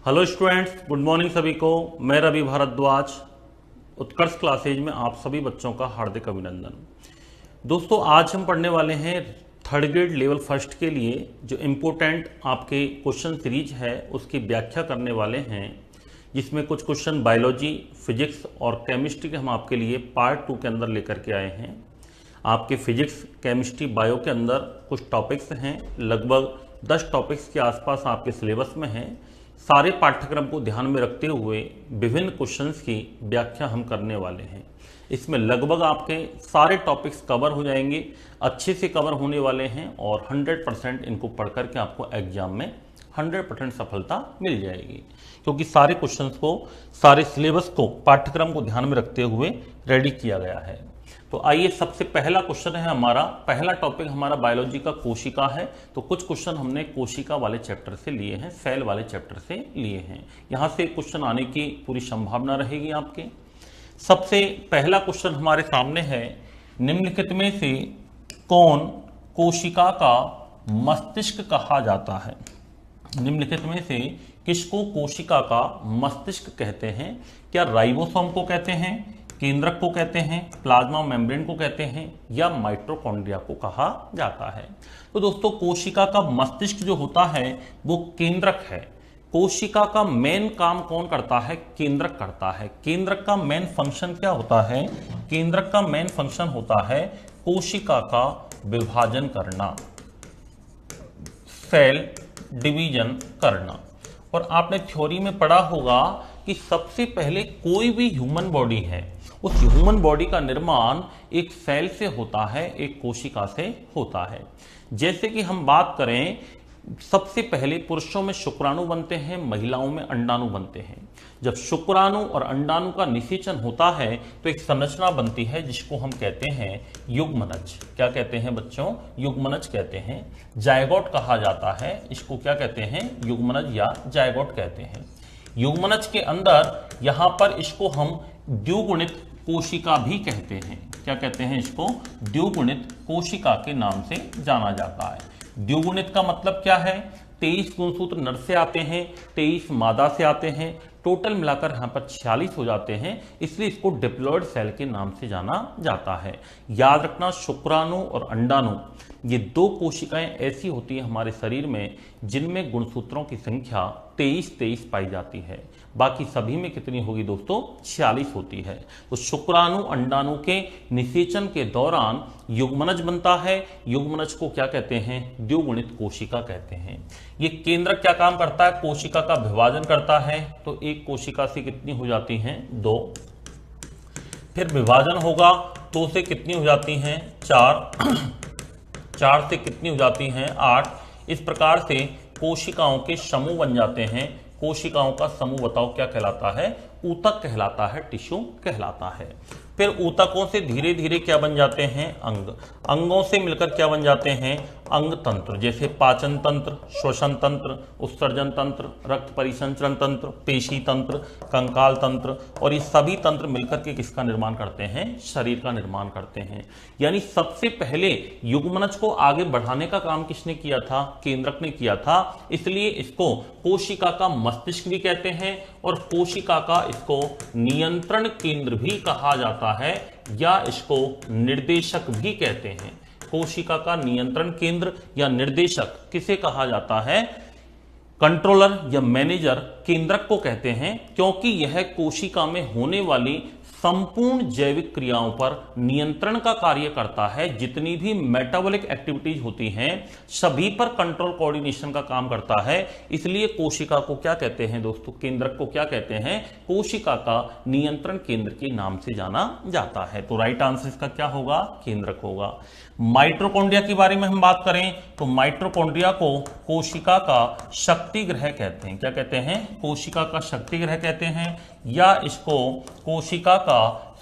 Hello students, good morning सभी को। मैं रवि भारद्वाज, उत्कर्ष क्लासेज में आप सभी बच्चों का हार्दिक अभिनंदन। दोस्तों, आज हम पढ़ने वाले हैं थर्ड ग्रेड लेवल फर्स्ट के लिए जो इम्पोर्टेंट आपके क्वेश्चन सीरीज है उसकी व्याख्या करने वाले हैं, जिसमें कुछ क्वेश्चन बायोलॉजी, फिजिक्स और केमिस्ट्री के हम आपके लिए पार्ट 2 के अंदर लेकर के आए हैं। आपके फिजिक्स, केमिस्ट्री, बायो के अंदर कुछ टॉपिक्स हैं, लगभग 10 टॉपिक्स के आसपास आपके सिलेबस में हैं। सारे पाठ्यक्रम को ध्यान में रखते हुए विभिन्न क्वेश्चंस की व्याख्या हम करने वाले हैं। इसमें लगभग आपके सारे टॉपिक्स कवर हो जाएंगे, अच्छे से कवर होने वाले हैं और 100% इनको पढ़ करके आपको एग्जाम में 100% सफलता मिल जाएगी, क्योंकि सारे क्वेश्चंस को, सारे सिलेबस को, पाठ्यक्रम को ध्यान में रखते हुए रेडी किया गया है। तो आइए, सबसे पहला क्वेश्चन है हमारा, पहला टॉपिक हमारा बायोलॉजी का कोशिका है। तो कुछ क्वेश्चन हमने कोशिका वाले चैप्टर से लिए हैं, सेल वाले चैप्टर से लिए हैं। यहां से क्वेश्चन आने की पूरी संभावना रहेगी आपके। सबसे पहला क्वेश्चन हमारे सामने है, निम्नलिखित में से कौन कोशिका का मस्तिष्क कहा जाता है? निम्नलिखित में से किसको कोशिका का मस्तिष्क कहते हैं? क्या राइबोसोम को कहते हैं, केंद्रक को कहते हैं, प्लाज्मा मेम्ब्रेन को कहते हैं, या माइटोकॉन्ड्रिया को कहा जाता है? तो दोस्तों, कोशिका का मस्तिष्क जो होता है वो केंद्रक है। कोशिका का मेन काम कौन करता है? केंद्रक करता है। केंद्रक का मेन फंक्शन क्या होता है? केंद्रक का मेन फंक्शन होता है कोशिका का विभाजन करना, सेल डिवीजन करना। और आपने थ्योरी में पढ़ा होगा कि सबसे पहले कोई भी ह्यूमन बॉडी है, उस ह्यूमन बॉडी का निर्माण एक सेल से होता है, एक कोशिका से होता है। जैसे कि हम बात करें, सबसे पहले पुरुषों में शुक्राणु बनते हैं, महिलाओं में अंडाणु बनते हैं। जब शुक्राणु और अंडाणु का निषेचन होता है तो एक संरचना बनती है जिसको हम कहते हैं युग्मनज। क्या कहते हैं बच्चों? युग्मनज कहते हैं। जायगोट कहा जाता है इसको। क्या कहते हैं? युग्मनज या जायगोट कहते हैं। युग्मनज के अंदर यहां पर इसको हम द्विगुणित कोशिका भी कहते हैं। क्या कहते हैं इसको? द्विगुणित कोशिका के नाम से जाना जाता है। द्विगुणित का मतलब क्या है? 23 गुणसूत्र नर से आते हैं, 23 मादा से आते हैं, टोटल मिलाकर यहाँ पर 46 हो जाते हैं, इसलिए इसको डिप्लॉयड सेल के नाम से जाना जाता है। याद रखना, शुक्राणु और अंडाणु ये दो कोशिकाएं ऐसी होती हैं हमारे शरीर में जिनमें गुणसूत्रों की संख्या 23 पाई जाती है। बाकी सभी में कितनी होगी दोस्तों? 46 होती है। तो शुक्राणु अंडाणु के निषेचन के दौरान युग्मनज बनता है। युग्मनज को क्या कहते हैं? द्विगुणित कोशिका कहते हैं। ये केंद्रक क्या काम करता है? कोशिका का विभाजन करता है। तो एक कोशिका से कितनी हो जाती हैं? 2। फिर विभाजन होगा, 2 से कितनी हो जाती हैं? 4। 4 से कितनी हो जाती हैं? 8। इस प्रकार से कोशिकाओं के समूह बन जाते हैं। कोशिकाओं का समूह बताओ क्या कहलाता है? ऊतक कहलाता है, टिश्यू कहलाता है। फिर ऊतकों से धीरे धीरे क्या बन जाते हैं? अंग। अंगों से मिलकर क्या बन जाते हैं? अंग तंत्र, जैसे पाचन तंत्र, श्वसन तंत्र, उत्सर्जन तंत्र, रक्त परिसंचरण तंत्र, पेशी तंत्र, कंकाल तंत्र। और ये सभी तंत्र मिलकर के किसका निर्माण करते हैं? शरीर का निर्माण करते हैं। यानी सबसे पहले युग्मनज को आगे बढ़ाने का काम किसने किया था? केंद्रक ने किया था। इसलिए इसको कोशिका का मस्तिष्क भी कहते हैं और कोशिका का इसको नियंत्रण केंद्र भी कहा जाता है, या इसको निर्देशक भी कहते हैं। कोशिका का नियंत्रण केंद्र या निर्देशक किसे कहा जाता है? कंट्रोलर या मैनेजर केंद्रक को कहते हैं, क्योंकि यह कोशिका में होने वाली संपूर्ण जैविक क्रियाओं पर नियंत्रण का कार्य करता है। जितनी भी मेटाबॉलिक एक्टिविटीज होती हैं सभी पर कंट्रोल कोऑर्डिनेशन का काम करता है। इसलिए कोशिका को क्या कहते हैं दोस्तों? केंद्रक को क्या कहते हैं? कोशिका का नियंत्रण केंद्र के नाम से जाना जाता है। तो राइट आंसर इसका क्या होगा? केंद्रक होगा। माइटोकॉन्ड्रिया के बारे में हम बात करें तो माइटोकॉन्ड्रिया को कोशिका का शक्ति ग्रह कहते हैं। क्या कहते हैं? कोशिका का शक्ति ग्रह कहते हैं, या इसको कोशिका का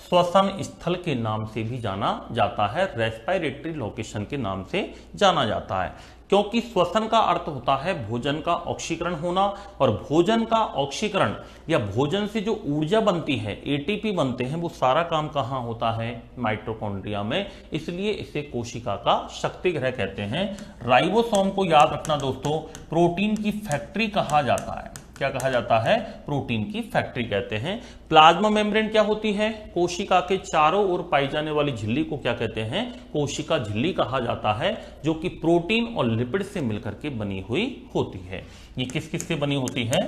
श्वसन स्थल के नाम से भी जाना जाता है, रेस्पिरेटरी लोकेशन के नाम से जाना जाता है। क्योंकि श्वसन का अर्थ होता है भोजन का ऑक्सीकरण होना, और भोजन का ऑक्सीकरण या भोजन से जो ऊर्जा बनती है, एटीपी बनते हैं, वो सारा काम कहाँ होता है? माइटोकॉन्ड्रिया में। इसलिए इसे कोशिका का शक्ति ग्रह कहते हैं। राइबोसोम को याद रखना दोस्तों, प्रोटीन की फैक्ट्री कहा जाता है। क्या कहा जाता है? प्रोटीन की फैक्ट्री कहते हैं। प्लाज्मा मेम्ब्रेन क्या होती है? कोशिका के चारों ओर पाई जाने वाली झिल्ली को क्या कहते हैं? कोशिका झिल्ली कहा जाता है, जो कि प्रोटीन और लिपिड से मिलकर के बनी हुई होती है। ये किस किस से बनी होती है?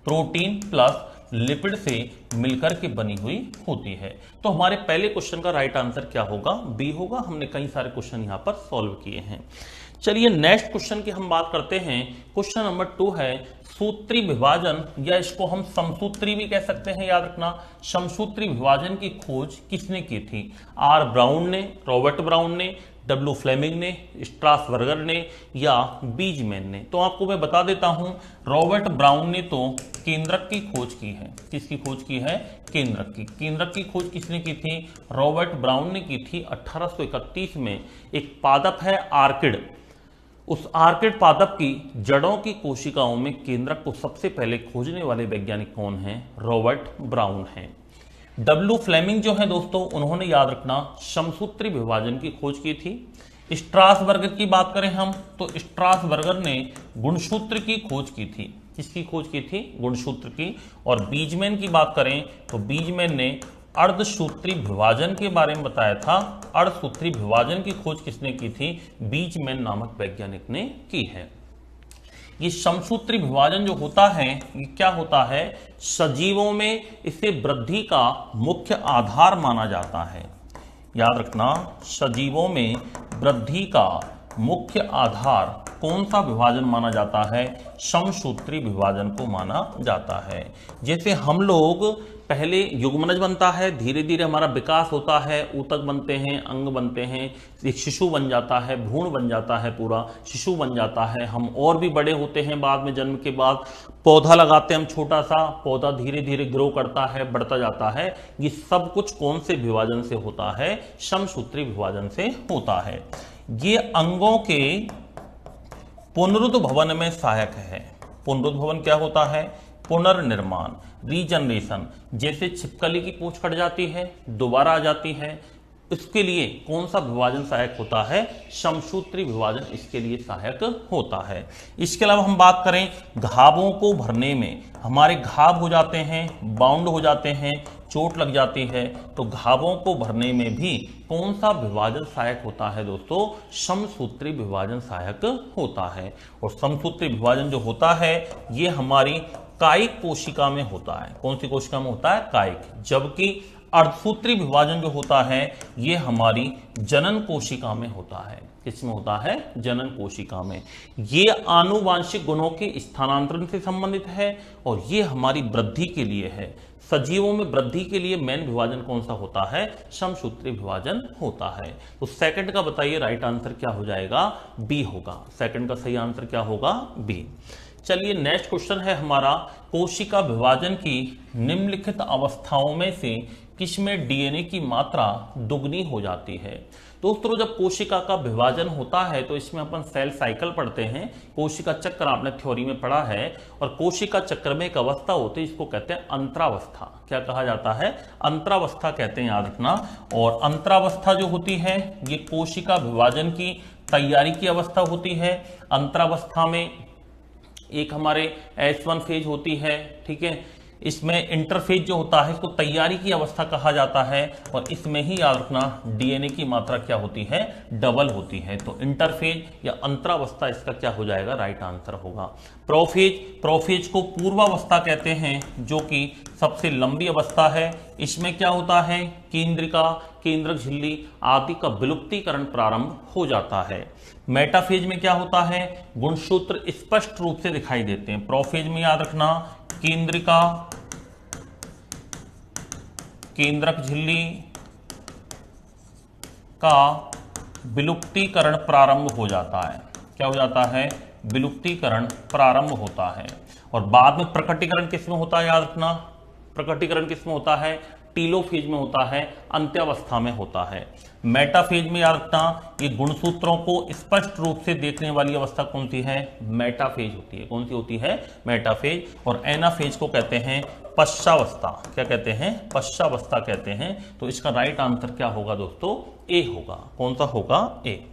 प्रोटीन प्लस लिपिड से मिलकर के बनी हुई होती है। तो हमारे पहले क्वेश्चन का राइट आंसर क्या होगा? बी होगा। हमने कई सारे क्वेश्चन यहां पर सॉल्व किए हैं। चलिए नेक्स्ट क्वेश्चन की हम बात करते हैं। क्वेश्चन नंबर 2 है सूत्री विभाजन, या इसको हम समसूत्री भी कह सकते हैं, याद रखना। समसूत्री विभाजन की खोज किसने की थी? आर ब्राउन ने, रॉबर्ट ब्राउन ने, डब्ल्यू फ्लेमिंग ने, स्ट्रासबर्गर ने, या बीजमैन ने? तो आपको मैं बता देता हूं, रॉबर्ट ब्राउन ने तो केंद्रक की खोज की है। किसकी खोज की है? केंद्रक की। केंद्रक की खोज किसने की थी? रॉबर्ट ब्राउन ने की थी 1831 में। एक पादप है आर्किड, उस आर्किड पादप की जड़ों की कोशिकाओं में केंद्रक को सबसे पहले खोजने वाले वैज्ञानिक कौन हैं? रॉबर्ट ब्राउन हैं। डब्ल्यू फ्लेमिंग जो है दोस्तों, उन्होंने याद रखना समसूत्री विभाजन की खोज की थी। स्ट्रासबर्गर की बात करें हम, तो स्ट्रासबर्गर ने गुणसूत्र की खोज की थी। किसकी खोज की थी? गुणसूत्र की। और बीजमैन की बात करें तो बीजमैन ने अर्धसूत्री विभाजन के बारे में बताया था। अर्धसूत्री विभाजन की खोज किसने की थी? बीजमैन नामक वैज्ञानिक ने की है। ये समसूत्री विभाजन जो होता है, ये क्या होता है? सजीवों में इसे वृद्धि का मुख्य आधार माना जाता है। याद रखना, सजीवों में वृद्धि का मुख्य आधार कौन सा विभाजन माना जाता है? समसूत्री विभाजन को माना जाता है। जैसे हम लोग पहले युग्मनज बनता है, धीरे धीरे हमारा विकास होता है, ऊतक बनते हैं, अंग बनते हैं, एक शिशु बन जाता है, भ्रूण बन जाता है, पूरा शिशु बन जाता है, हम और भी बड़े होते हैं, बाद में जन्म के बाद पौधा लगाते हैं हम, छोटा सा पौधा धीरे धीरे ग्रो करता है, बढ़ता जाता है। ये सब कुछ कौन से विभाजन से होता है? समसूत्री विभाजन से होता है। ये अंगों के पुनरुद्भवन में सहायक है। पुनरुद्भवन क्या होता है? पुनर्निर्माण, रीजनरेशन। जैसे छिपकली की पूंछ कट जाती है, दोबारा आ जाती है, इसके लिए कौन सा विभाजन सहायक होता है? समसूत्री विभाजन इसके लिए सहायक होता है। इसके अलावा हम बात करें घावों को भरने में, हमारे घाव हो जाते हैं, बाउंड हो जाते हैं, चोट लग जाती है, तो घावों को भरने में भी कौन सा विभाजन सहायक होता है दोस्तों? समसूत्री विभाजन सहायक होता है। और समसूत्री विभाजन जो होता है ये हमारी कायिक कोशिका में होता है। कौन सी कोशिका में होता है? कायिक। जबकि अर्धसूत्री विभाजन जो होता है ये हमारी जनन कोशिका में होता है। किसमें होता है? जनन कोशिका में। ये आनुवांशिक गुणों के स्थानांतरण से संबंधित है और ये हमारी वृद्धि के लिए है। सजीवों में वृद्धि के लिए मेन विभाजन कौन सा होता है? समसूत्री विभाजन होता है। तो सेकंड का बताइए राइट आंसर क्या हो जाएगा? बी होगा। सेकंड का सही आंसर क्या होगा? बी। चलिए नेक्स्ट क्वेश्चन है हमारा, कोशिका विभाजन की निम्नलिखित अवस्थाओं में से किसमें डीएनए की मात्रा दुगनी हो जाती है? दोस्तों जब कोशिका का विभाजन होता है तो इसमें अपन सेल साइकिल पढ़ते हैं, कोशिका चक्र आपने थ्योरी में पढ़ा है। और कोशिका चक्र में एक अवस्था होती है, इसको कहते हैं अंतरावस्था। क्या कहा जाता है? अंतरावस्था कहते हैं, याद रखना। और अंतरावस्था जो होती है ये कोशिका विभाजन की तैयारी की अवस्था होती है। अंतरावस्था में एक हमारे S1 फेज होती है, ठीक है। इसमें इंटरफेज जो होता है इसको तैयारी की अवस्था कहा जाता है। और इसमें ही याद रखना डीएनए की मात्रा क्या होती है? डबल होती है। तो इंटरफेज या अंतरावस्था इसका क्या हो जाएगा? राइट आंसर होगा। प्रोफेज, प्रोफेज को पूर्वावस्था कहते हैं, जो कि सबसे लंबी अवस्था है। इसमें क्या होता है? केंद्रिका, केंद्रक झिल्ली आदि का विलुप्तीकरण प्रारंभ हो जाता है। मेटाफेज में क्या होता है? गुणसूत्र स्पष्ट रूप से दिखाई देते हैं। प्रोफेज में याद रखना केंद्रिका, केंद्रक झिल्ली का विलुप्तीकरण प्रारंभ हो जाता है। क्या हो जाता है? विलुप्तीकरण प्रारंभ होता है। और बाद में प्रकटीकरण किसमें होता है? याद रखना प्रकटीकरण किसमें होता है? टीलोफेज में होता है, अंत्यावस्था में होता है। मेटाफेज में याद रखना ये गुणसूत्रों को स्पष्ट रूप से देखने वाली अवस्था कौन सी है? मेटाफेज होती है। कौन सी होती है? मेटाफेज। और एनाफेज को कहते हैं पश्चावस्था। क्या कहते हैं? पश्चावस्था कहते हैं। तो इसका राइट आंसर क्या होगा दोस्तों? ए होगा। कौन सा होगा? ए।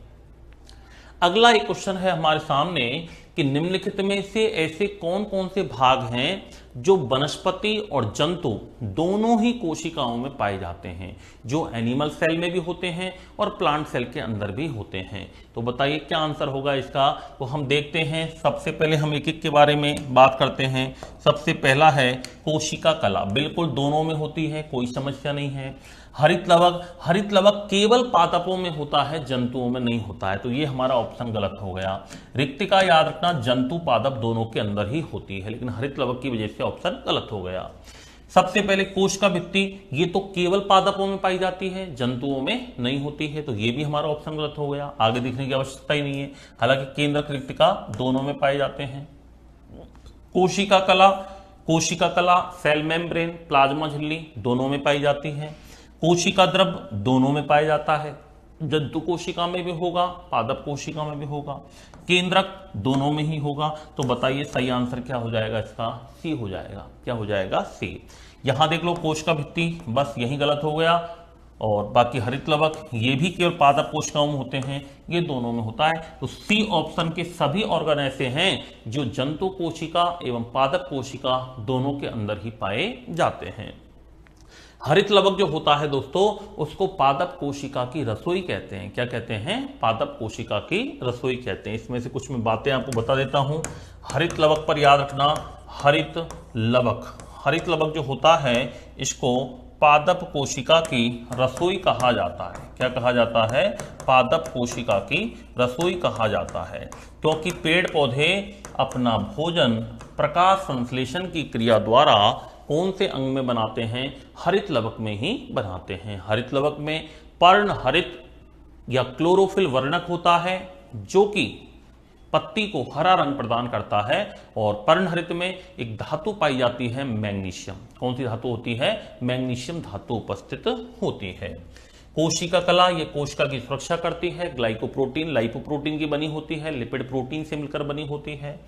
अगला एक क्वेश्चन है हमारे सामने कि निम्नलिखित में से ऐसे कौन कौन से भाग हैं जो वनस्पति और जंतु दोनों ही कोशिकाओं में पाए जाते हैं, जो एनिमल सेल में भी होते हैं और प्लांट सेल के अंदर भी होते हैं। तो बताइए क्या आंसर होगा इसका। तो हम देखते हैं, सबसे पहले हम एक एक के बारे में बात करते हैं। सबसे पहला है कोशिका कला, बिल्कुल दोनों में होती है, कोई समस्या नहीं है। हरित लवक, हरित लवक केवल पादपों में होता है, जंतुओं में नहीं होता है, तो ये हमारा ऑप्शन गलत हो गया। रिक्तिका याद रखना, जंतु पादप दोनों के अंदर ही होती है, लेकिन हरित लवक की वजह से ऑप्शन गलत हो गया। सबसे पहले कोशिका भित्ति, ये तो केवल पादपों में पाई जाती है, जंतुओं में नहीं होती है, तो ये भी हमारा ऑप्शन गलत हो गया, आगे देखने की आवश्यकता ही नहीं है। हालांकि केंद्रक रिक्तिका दोनों में पाए जाते हैं। कोशिका कला, कोशिका कला सेल मेम्ब्रेन, प्लाज्मा झिल्ली दोनों में पाई जाती है। कोशिका द्रव दोनों में पाया जाता है, जंतु कोशिका में भी होगा, पादप कोशिका में भी होगा, केंद्रक दोनों में ही होगा। तो बताइए सही आंसर क्या हो जाएगा इसका, सी हो जाएगा। क्या हो जाएगा, सी। यहां देख लो कोशिका भित्ति, बस यही गलत हो गया, और बाकी हरित लवक ये भी केवल पादप कोशिकाओं में होते हैं, ये दोनों में होता है। तो सी ऑप्शन के सभी ऑर्गन ऐसे हैं जो जंतु कोशिका एवं पादप कोशिका दोनों के अंदर ही पाए जाते हैं। हरित लवक जो होता है दोस्तों, उसको पादप कोशिका की रसोई कहते हैं। क्या कहते हैं, पादप कोशिका की रसोई कहते हैं। इसमें से कुछ मैं बातें आपको बता देता हूं। हरित लवक पर याद रखना, हरित लवक, हरित लवक जो होता है इसको पादप कोशिका की रसोई कहा जाता है। क्या कहा जाता है, पादप कोशिका की रसोई कहा जाता है, क्योंकि पेड़ पौधे अपना भोजन प्रकाश संश्लेषण की क्रिया द्वारा कौन से अंग में बनाते हैं, हरित लवक में ही बनाते हैं। हरित लवक में पर्ण हरित या क्लोरोफिल वर्णक होता है, जो कि पत्ती को हरा रंग प्रदान करता है, और पर्णहरित में एक धातु पाई जाती है मैग्नीशियम। कौन सी धातु होती है, मैग्नीशियम धातु उपस्थित होती है। कोशिका कला, ये कोशिका की सुरक्षा करती है। ग्लाइकोप्रोटीन लाइपोप्रोटीन की बनी होती है, लिपिड प्रोटीन से मिलकर बनी होती है।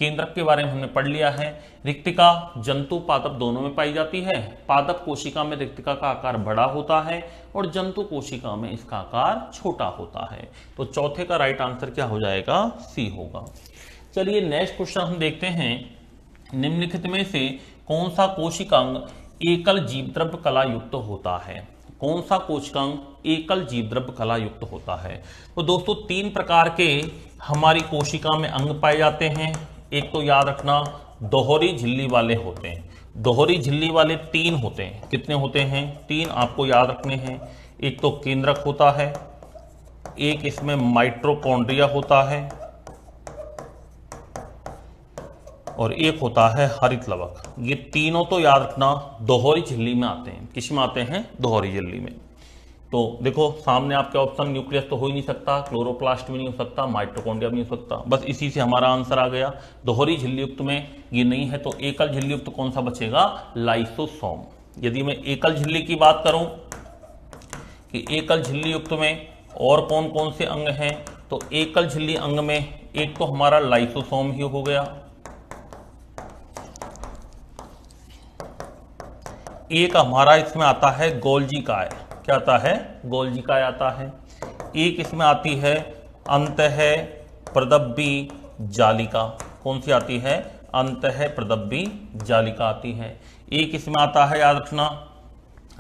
केंद्रक के बारे में हमने पढ़ लिया है। रिक्तिका जंतु पादप दोनों में पाई जाती है। पादप कोशिका में रिक्तिका का आकार बड़ा होता है और जंतु कोशिका में इसका आकार छोटा होता है। तो चौथे का राइट आंसर क्या हो जाएगा, सी होगा। चलिए नेक्स्ट क्वेश्चन हम देखते हैं। निम्नलिखित में से कौन सा कोशिकांग एकल जीवद्रव्य कला युक्त होता है। कौन सा कोशिकांग एकल जीवद्रव्य कला युक्त होता है। तो दोस्तों तीन प्रकार के हमारी कोशिका में अंग पाए जाते हैं। एक तो याद रखना दोहरी झिल्ली वाले होते हैं। दोहरी झिल्ली वाले तीन होते हैं। कितने होते हैं, तीन आपको याद रखने हैं। एक तो केंद्रक होता है, एक इसमें माइटोकॉन्ड्रिया होता है, और एक होता है हरित लवक। ये तीनों तो याद रखना दोहरी झिल्ली में आते हैं। किस में आते हैं, दोहरी झिल्ली में। तो देखो सामने आपके ऑप्शन, न्यूक्लियस तो हो ही नहीं सकता, क्लोरोप्लास्ट भी नहीं हो सकता, माइटोकॉन्ड्रिया भी नहीं हो सकता, बस इसी से हमारा आंसर आ गया। दोहरी झिल्ली युक्त में ये नहीं है, तो एकल झिल्ली युक्त कौन सा बचेगा, लाइसोसोम। यदि मैं एकल झिल्ली की बात करूं कि एकल झिल्ली युक्त में और कौन कौन से अंग हैं, तो एकल झिल्ली अंग में एक तो हमारा लाइसोसोम ही हो गया, एक हमारा इसमें आता है गोल्जी काय। क्या आता है, गोल्जी काय आता है। एक इसमें आती है अंतः प्रदब्बी जालिका। कौन सी आती है, अंतः प्रदब्बी जालिका आती है। एक इसमें आता है, याद रखना,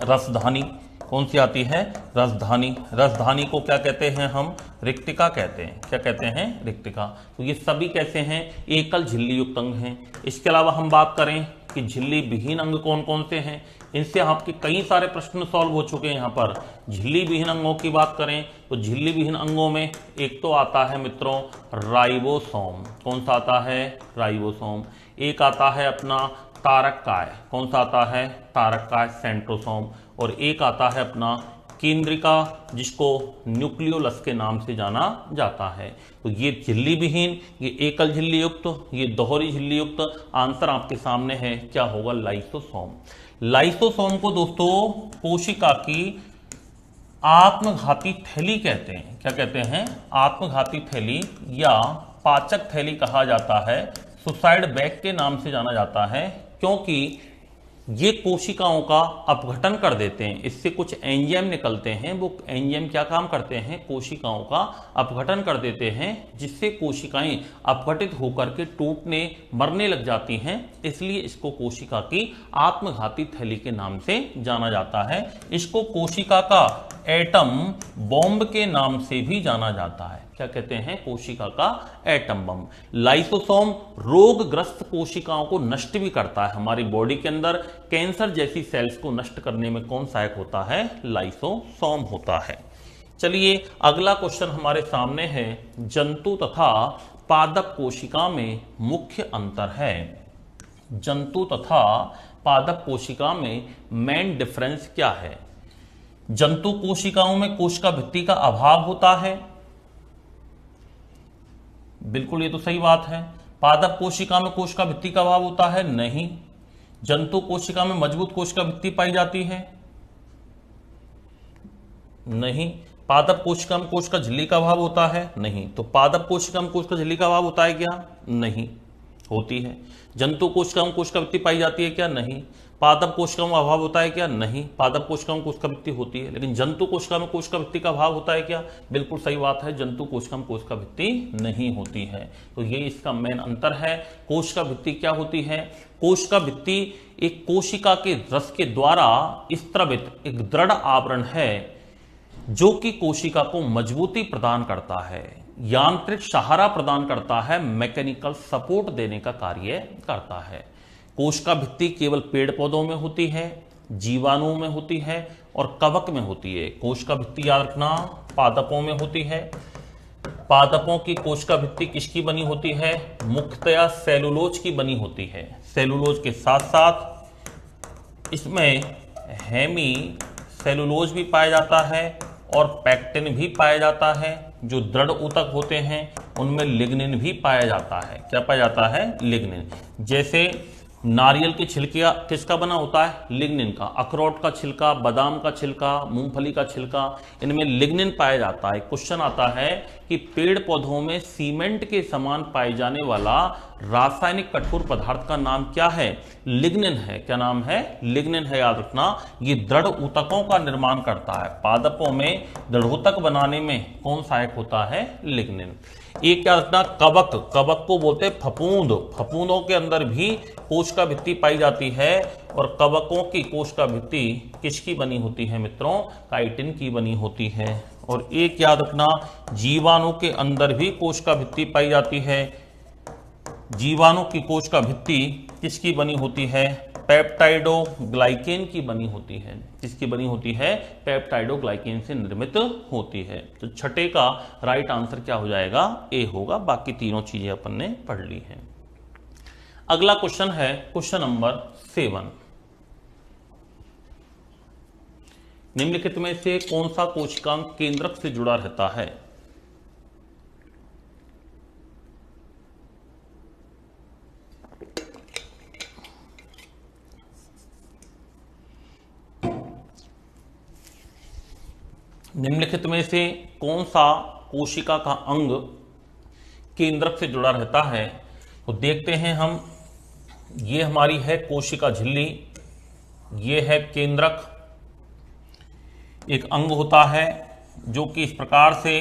रसधानी। कौन सी आती है, रसधानी। रसधानी को क्या कहते हैं हम, रिक्तिका कहते हैं। क्या कहते हैं, रिक्तिका। तो ये सभी कैसे हैं, एकल झिल्ली युक्त अंग हैं। इसके अलावा हम बात करें कि झिल्ली विहीन अंग कौन कौन से हैं, इनसे आपके कई सारे प्रश्न सॉल्व हो चुके हैं। यहाँ पर झिल्ली विहीन अंगों की बात करें तो झिल्ली विहीन अंगों में एक तो आता है मित्रों राइबोसोम। कौन सा आता है, राइबोसोम। एक आता है अपना तारक काय। कौन सा आता है, तारक काय, सेंट्रोसोम। और एक आता है अपना केंद्रिका, जिसको न्यूक्लियोलस के नाम से जाना जाता है। तो ये झिल्ली विहीन, ये एकल झिल्ली युक्त, ये दोहरी झिल्ली युक्त। आंसर आपके सामने है, क्या होगा, लाइसोसोम। लाइसोसोम को दोस्तों कोशिका की आत्मघाती थैली कहते हैं। क्या कहते हैं, आत्मघाती थैली या पाचक थैली कहा जाता है। सुसाइड बैग के नाम से जाना जाता है, क्योंकि ये कोशिकाओं का अपघटन कर देते हैं, इससे कुछ एंजाइम निकलते हैं। वो एंजाइम क्या काम करते हैं, कोशिकाओं का अपघटन कर देते हैं, जिससे कोशिकाएं अपघटित होकर के टूटने मरने लग जाती हैं। इसलिए इसको कोशिका की आत्मघाती थैली के नाम से जाना जाता है। इसको कोशिका का एटम बॉम्ब के नाम से भी जाना जाता है। क्या कहते हैं, कोशिका का एटम बम। लाइसोसोम रोगग्रस्त कोशिकाओं को नष्ट भी करता है। हमारी बॉडी के अंदर कैंसर जैसी सेल्स को नष्ट करने में कौन सहायक होता है, लाइसोसोम होता है। चलिए अगला क्वेश्चन हमारे सामने है, जंतु तथा पादप कोशिका में मुख्य अंतर है। जंतु तथा पादप कोशिका में मेन डिफरेंस क्या है। जंतु कोशिकाओं में कोशिका भित्ति का अभाव होता है, बिल्कुल ये तो सही बात है। पादप कोशिका में कोशिका भित्ति का अभाव होता है, नहीं। जंतु कोशिका में मजबूत कोशिका भित्ति पाई जाती है, नहीं। पादप कोशिका में कोशिका झिल्ली का अभाव होता है, नहीं। तो पादप कोशिका में कोशिका झिल्ली का अभाव होता है क्या, नहीं, होती है। जंतु कोशिका में कोशिका भित्ति पाई जाती है क्या, नहीं। पादप कोशिका में अभाव होता है क्या, नहीं। पादप कोशिका में कोशिका भित्ति होती है, लेकिन जंतु कोशिका में कोशिका भित्ति का अभाव होता है क्या, बिल्कुल सही बात है। जंतु कोशिका में कोशिका भित्ति नहीं होती है। तो ये इसका मेन अंतर है। कोशिका भित्ति क्या होती है, कोशिका भित्ति एक कोशिका के रस के द्वारा स्त्रवित एक दृढ़ आवरण है, जो कि कोशिका को मजबूती प्रदान करता है, यांत्रिक सहारा प्रदान करता है, मैकेनिकल सपोर्ट देने का कार्य करता है। कोशिका भित्ति केवल पेड़ पौधों में होती है, जीवाणुओं में होती है और कवक में होती है। कोशिका भित्ति याद रखना पादपों में होती है। पादपों की कोशिका भित्ति किसकी बनी होती है, मुख्यतया सेलुलोज की बनी होती है। सेलुलोज के साथ साथ इसमें हेमी सेलुलोज भी पाया जाता है और पैक्टिन भी पाया जाता है। जो दृढ़ ऊतक होते हैं उनमें लिग्निन भी पाया जाता है। क्या पाया जाता है, लिग्निन। जैसे नारियल के छिलके किसका बना होता है, लिग्निन का। अखरोट का छिलका, बादाम का छिलका, मूंगफली का छिलका, इनमें लिग्निन पाया जाता है। क्वेश्चन आता है कि पेड़ पौधों में सीमेंट के समान पाए जाने वाला रासायनिक कठोर पदार्थ का नाम क्या है, लिग्निन है। क्या नाम है, लिग्निन है, याद रखना। ये दृढ़ ऊतकों का निर्माण करता है। पादपों में दृढ़ बनाने में कौन सहायक होता है, लिग्निन। एक क्या रखना, कवक, कवक को बोलते हैं फफूंद। फफूंदों के अंदर भी कोशिका भित्ति पाई जाती है और कवकों की कोशिका भित्ति किसकी बनी होती है मित्रों, काइटिन की बनी होती है। और एक याद रखना, जीवाणु के अंदर भी कोशिका भित्ति पाई जाती है। जीवाणु की कोशिका भित्ति किसकी बनी होती है, पेप्टाइडोग्लाइकेन की बनी होती है। किसकी बनी होती है, पेप्टाइडोग्लाइकेन से निर्मित होती है। तो छठे का राइट आंसर क्या हो जाएगा, ए होगा। बाकी तीनों चीजें अपन ने पढ़ ली हैं। अगला क्वेश्चन है क्वेश्चन नंबर 7। निम्नलिखित में से कौन सा कोशिकांग केंद्रक से जुड़ा रहता है। निम्नलिखित में से कौन सा कोशिका का अंग केंद्रक से जुड़ा रहता है, तो देखते हैं हम। ये हमारी है कोशिका झिल्ली, ये है केंद्रक। एक अंग होता है जो कि इस प्रकार से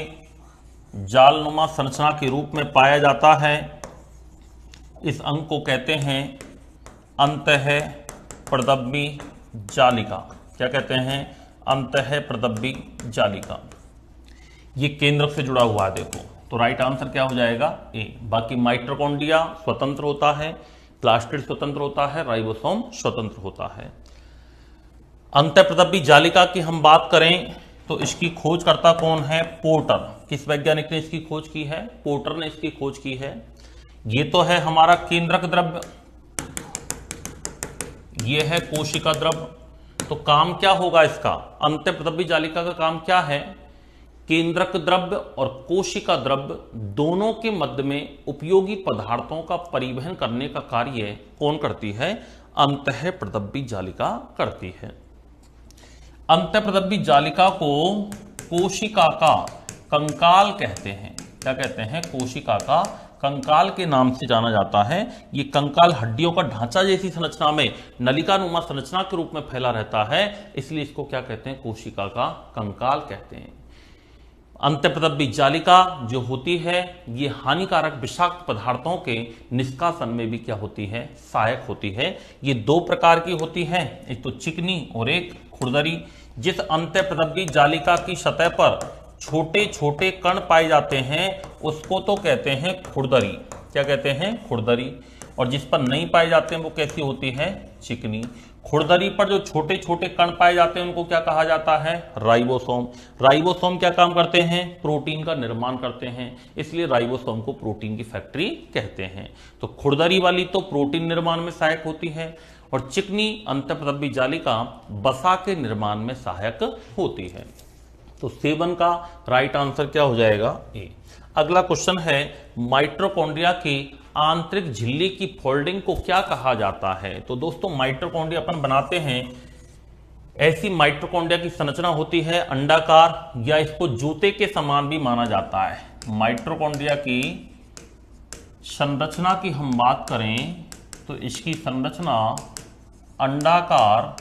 जालनुमा संरचना के रूप में पाया जाता है। इस अंग को कहते हैं अंतःप्रदब्बी जालिका। क्या कहते हैं, अंतःप्रदब्बी जालिका। ये केंद्रक से जुड़ा हुआ है, देखो। तो राइट आंसर क्या हो जाएगा, ए। बाकी माइटोकॉन्ड्रिया स्वतंत्र होता है, प्लास्टिड स्वतंत्र होता है, राइबोसोम स्वतंत्र होता है। अंतःप्रदब्बी जालिका की हम बात करें तो इसकी खोजकर्ता कौन है, पोर्टर। किस वैज्ञानिक ने इसकी खोज की है, पोर्टर ने इसकी खोज की है। ये तो है हमारा केंद्रक द्रव्य, ये है कोशिका द्रव्य। तो काम क्या होगा इसका, अंतःप्रदब्बी जालिका का काम क्या है, केंद्रक द्रव्य और कोशिका द्रव्य दोनों के मध्य में उपयोगी पदार्थों का परिवहन करने का कार्य कौन करती है, अंतःप्रदब्बी जालिका करती है। अंतःप्रदब्बी जालिका को कोशिका का कंकाल कहते हैं। क्या कहते हैं, कोशिका का कंकाल के नाम से जाना जाता है। ये कंकाल हड्डियों का ढांचा जैसी संरचना में नलिकानुमा संरचना के रूप में फैला रहता है, इसलिए इसको क्या कहते हैं, कोशिका का कंकाल कहते हैं। अंतःप्रतंबी जालिका जो होती है ये हानिकारक विषाक्त पदार्थों के निष्कासन में भी क्या होती है, सहायक होती है। ये दो प्रकार की होती है, एक तो चिकनी और एक खुरदरी। जिस अंतःप्रतंबी जालिका की सतह पर छोटे छोटे कण पाए जाते हैं उसको तो कहते हैं खुरदरी। क्या कहते हैं, खुरदरी। और जिस पर नहीं पाए जाते हैं वो कैसी होती है, चिकनी। खुरदरी पर जो छोटे छोटे कण पाए जाते हैं उनको क्या कहा जाता है, राइबोसोम। राइबोसोम क्या काम करते हैं, प्रोटीन का निर्माण करते हैं, इसलिए राइबोसोम को प्रोटीन की फैक्ट्री कहते हैं। तो खुरदरी वाली तो प्रोटीन निर्माण में सहायक होती है और चिकनी अंतःप्रतंबी जालिका वसा के निर्माण में सहायक होती है। तो सेवन का राइट आंसर क्या हो जाएगा, ए। अगला क्वेश्चन है, माइटोकॉन्ड्रिया की आंतरिक झिल्ली की फोल्डिंग को क्या कहा जाता है। तो दोस्तों माइटोकॉन्ड्रिया अपन बनाते हैं, ऐसी माइटोकॉन्ड्रिया की संरचना होती है अंडाकार, या इसको जूते के समान भी माना जाता है। माइटोकॉन्ड्रिया की संरचना की हम बात करें तो इसकी संरचना अंडाकार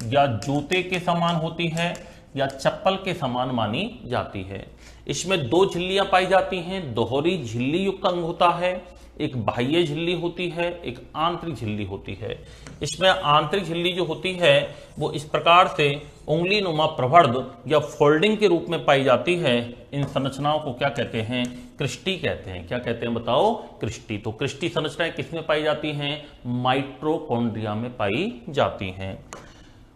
या जूते के समान होती है या चप्पल के समान मानी जाती है। इसमें दो झिल्लियां पाई जाती हैं, दोहरी झिल्ली युक्त अंग होता है, एक बाह्य झिल्ली होती है, एक आंतरिक झिल्ली होती है। इसमें आंतरिक झिल्ली जो होती है वो इस प्रकार से उंगली नुमा प्रवर्ध या फोल्डिंग के रूप में पाई जाती है। इन संरचनाओं को क्या कहते हैं, क्रिस्टी कहते हैं। क्या कहते हैं बताओ, क्रिस्टी। तो क्रिस्टी संरचनाएं किसमें पाई जाती हैं, माइटोकॉन्ड्रिया में पाई जाती हैं।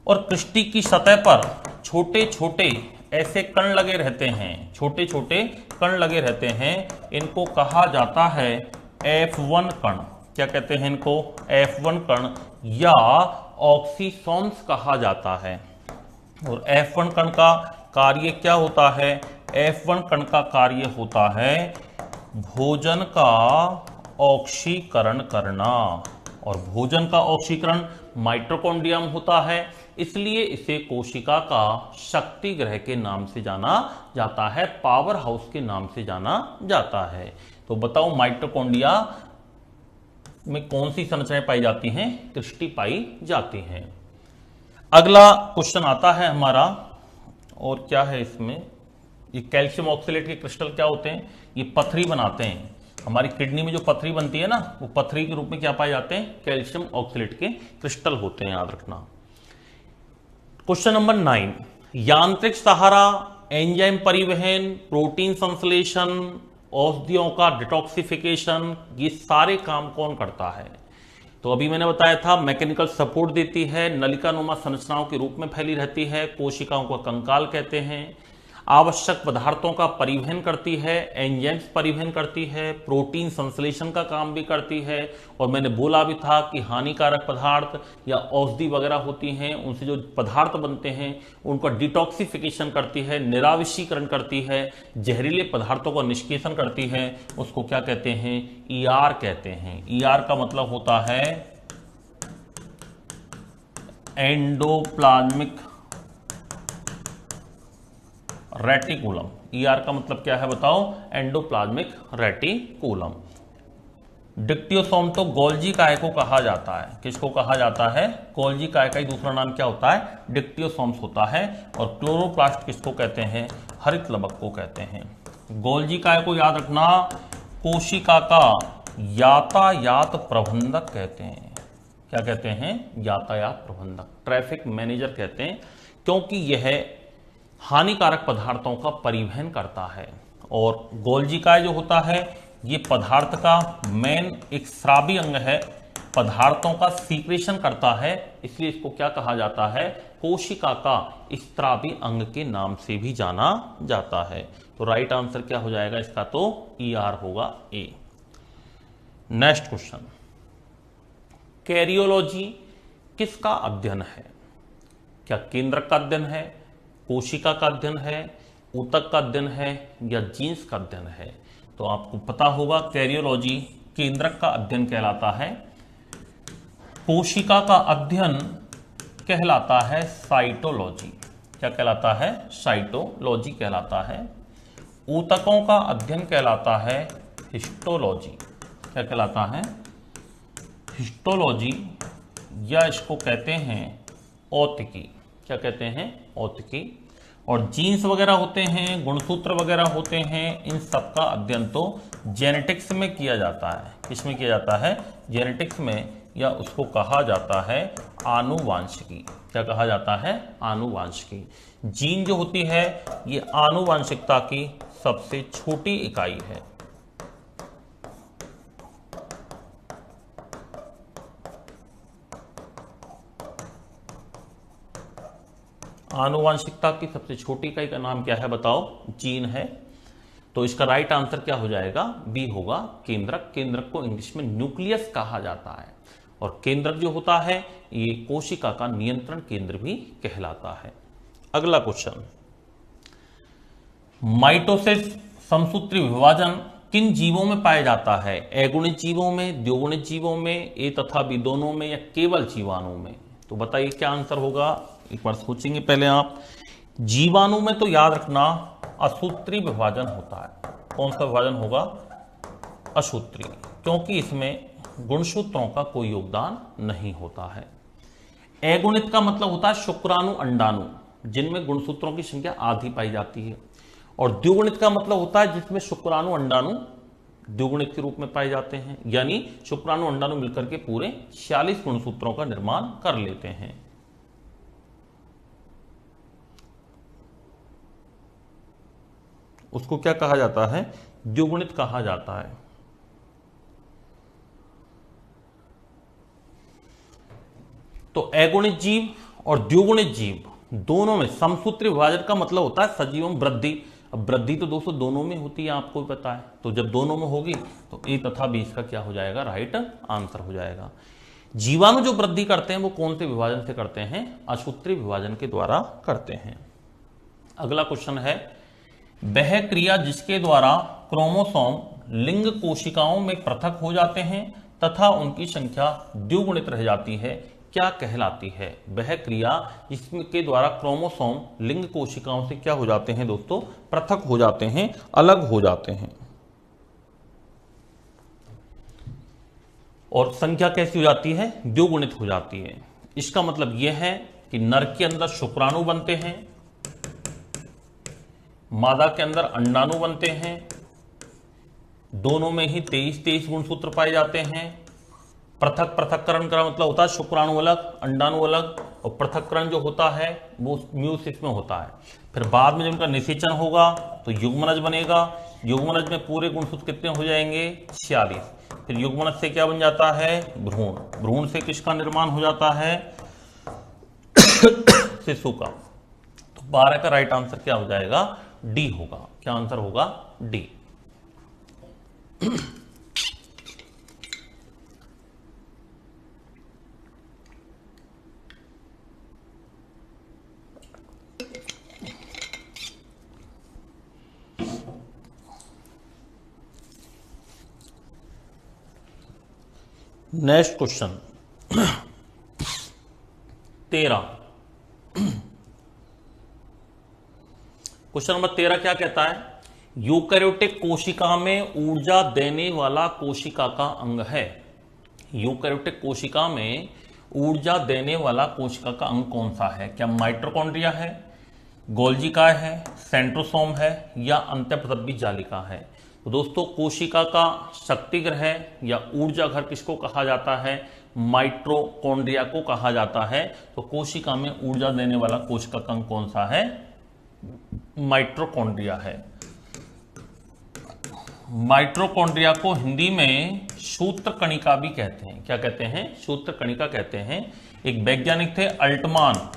और क्रिस्टी की सतह पर छोटे छोटे ऐसे कण लगे रहते हैं, छोटे छोटे कण लगे रहते हैं, इनको कहा जाता है F1 कण। क्या कहते हैं इनको, F1 कण या ऑक्सीसोम्स कहा जाता है। और F1 कण का कार्य क्या होता है, F1 कण का कार्य होता है भोजन का ऑक्सीकरण करना। और भोजन का ऑक्सीकरण माइटोकॉन्ड्रिया में होता है, इसलिए इसे कोशिका का शक्ति ग्रह के नाम से जाना जाता है, पावर हाउस के नाम से जाना जाता है। तो बताओ माइटोकॉन्ड्रिया में कौन सी संरचनाएं पाई जाती हैं, क्रिस्टी पाई जाती हैं। अगला क्वेश्चन आता है हमारा, और क्या है इसमें, ये कैल्शियम ऑक्सलेट के क्रिस्टल क्या होते हैं, ये पथरी बनाते हैं। हमारी किडनी में जो पथरी बनती है ना, वो पथरी के रूप में क्या पाए जाते हैं, कैल्शियम ऑक्सलेट के क्रिस्टल होते हैं, याद रखना। क्वेश्चन नंबर 9, यांत्रिक सहारा, एंजाइम परिवहन, प्रोटीन संश्लेषण, औषधियों का डिटॉक्सिफिकेशन, ये सारे काम कौन करता है। तो अभी मैंने बताया था मैकेनिकल सपोर्ट देती है, नलिकानुमा संरचनाओं के रूप में फैली रहती है, कोशिकाओं को कंकाल कहते हैं, आवश्यक पदार्थों का परिवहन करती है, एंजाइम्स परिवहन करती है, प्रोटीन संश्लेषण का काम भी करती है। और मैंने बोला भी था कि हानिकारक पदार्थ या औषधि वगैरह होती हैं, उनसे जो पदार्थ बनते हैं उनका डिटॉक्सिफिकेशन करती है, निराविषीकरण करती है, जहरीले पदार्थों का निष्कासन करती है, उसको क्या कहते हैं, ईआर कहते हैं। ईआर का मतलब होता है एंडोप्लाज्मिक रेटिकुलम। ईआर का मतलब क्या है बताओ, एंडोप्लाज्मिक रेटिकुलम। डिक्टियोसोम तो गोल्जी काय को कहा जाता है, किसको कहा जाता है, गोल्जी काय का ही दूसरा नाम क्या होता है, डिक्टियोसोम्स होता है। और क्लोरोप्लास्ट किसको कहते हैं, हरित लवक को कहते हैं। गोल्जी काय को याद रखना कोशिका का यातायात प्रबंधक कहते हैं। क्या कहते हैं, यातायात प्रबंधक, ट्रैफिक मैनेजर कहते हैं, क्योंकि यह हानिकारक पदार्थों का परिवहन करता है। और गोल्जी काय जो होता है ये पदार्थ का मेन एक स्रावी अंग है, पदार्थों का सीक्रेशन करता है, इसलिए इसको क्या कहा जाता है, कोशिका का स्रावी अंग के नाम से भी जाना जाता है। तो राइट आंसर क्या हो जाएगा इसका, तो ईआर होगा, ए। नेक्स्ट क्वेश्चन, कैरियोलॉजी किसका अध्ययन है। क्या केंद्रक का अध्ययन है, कोशिका का अध्ययन है, ऊतक का अध्ययन है, या जीन्स का अध्ययन है। तो आपको पता होगा कैरियोलॉजी केंद्रक का अध्ययन कहलाता है, कोशिका का अध्ययन कहलाता है साइटोलॉजी। क्या कहलाता है, साइटोलॉजी कहलाता है। ऊतकों का अध्ययन कहलाता है हिस्टोलॉजी। क्या कहलाता है? हिस्टोलॉजी, या इसको कहते हैं औतिकी। क्या कहते हैं? औतिकी। और जीन्स वगैरह होते हैं, गुणसूत्र वगैरह होते हैं, इन सब का अध्ययन तो जेनेटिक्स में किया जाता है। किसमें किया जाता है? जेनेटिक्स में, या उसको कहा जाता है आनुवांशिकी। क्या कहा जाता है? आनुवांशिकी। जीन जो होती है ये आनुवांशिकता की सबसे छोटी इकाई है। आनुवांशिकता की सबसे छोटी इकाई का नाम क्या है बताओ? जीन है। तो इसका राइट आंसर क्या हो जाएगा? बी होगा, केंद्रक। केंद्रक को इंग्लिश में न्यूक्लियस कहा जाता है। और केंद्रक जो होता है ये कोशिका का नियंत्रण केंद्र भी कहलाता है। अगला क्वेश्चन, माइटोसिस समसूत्री विभाजन किन जीवों में पाया जाता है? अगुणित जीवों में, द्विगुणित जीवों में, ए तथा बी दोनों में, या केवल जीवाणु में? तो बताइए क्या आंसर होगा? एक बार सोचेंगे पहले आप। जीवाणु में तो याद रखना असूत्री विभाजन होता है। कौन सा विभाजन होगा? असूत्री, क्योंकि इसमें गुणसूत्रों का कोई योगदान नहीं होता है। अगुणित का मतलब होता है शुक्राणु अंडाणु, जिनमें गुणसूत्रों की संख्या आधी पाई जाती है। और द्विगुणित का मतलब होता है जिसमें शुक्राणु अंडाणु द्विगुणित के रूप में पाए जाते हैं, यानी शुक्राणु अंडाणु मिलकर के पूरे 46 गुणसूत्रों का निर्माण कर लेते हैं। उसको क्या कहा जाता है? द्विगुणित कहा जाता है। तो अगुणित जीव और द्विगुणित जीव दोनों में समसूत्री विभाजन का मतलब होता है सजीवों में वृद्धि। अब वृद्धि तो दोस्तों दोनों में होती है, आपको भी पता है। तो जब दोनों में होगी तो ए तथा बी इसका क्या हो जाएगा? राइट आंसर हो जाएगा। जीवाणु जो वृद्धि करते हैं वो कौन से विभाजन से करते हैं? असूत्री विभाजन के द्वारा करते हैं। अगला क्वेश्चन है, वह क्रिया जिसके द्वारा क्रोमोसोम लिंग कोशिकाओं में पृथक हो जाते हैं तथा उनकी संख्या द्विगुणित रह जाती है, क्या कहलाती है? वह क्रिया जिसके द्वारा क्रोमोसोम लिंग कोशिकाओं से क्या हो जाते हैं दोस्तों? पृथक हो जाते हैं, अलग हो जाते हैं। और संख्या कैसी हो जाती है? द्विगुणित हो जाती है। इसका मतलब यह है कि नर के अंदर शुक्राणु बनते हैं, मादा के अंदर अंडाणु बनते हैं, दोनों में ही 23 गुणसूत्र पाए जाते हैं। पृथक पृथक्करण का मतलब होता है शुक्राणु अलग, अंडाणु अलग, और पृथक्करण जो होता है वो म्यूसिस में होता है। फिर बाद में जब उनका निषेचन होगा तो युग्मनज बनेगा। युग्मनज में पूरे गुणसूत्र कितने हो जाएंगे? 46। फिर युग्मनज से क्या बन जाता है? भ्रूण। भ्रूण से किसका निर्माण हो जाता है? शिशु का। तो 12 का राइट आंसर क्या हो जाएगा? डी होगा। क्या आंसर होगा? D. Next question 13। Question number 13 क्या कहता है? यूकैरियोटिक कोशिका में ऊर्जा देने वाला कोशिका का अंग है। यूकैरियोटिक कोशिका में ऊर्जा देने वाला कोशिका का अंग कौन सा है? क्या माइटोकॉन्ड्रिया है, गोल्जी काय है, सेंट्रोसोम है, या अंतःप्रसवी जालिका है? तो दोस्तों कोशिका का शक्ति ग्रह या ऊर्जा घर किसको कहा जाता है? माइटोकॉन्ड्रिया को कहा जाता है। तो कोशिका में ऊर्जा देने वाला कोशिका का अंग कौन सा है? माइटोकॉन्ड्रिया है। माइटोकॉन्ड्रिया को हिंदी में सूत्र कणिका भी कहते हैं। क्या कहते हैं? सूत्र कणिका कहते हैं। एक वैज्ञानिक थे अल्टमान।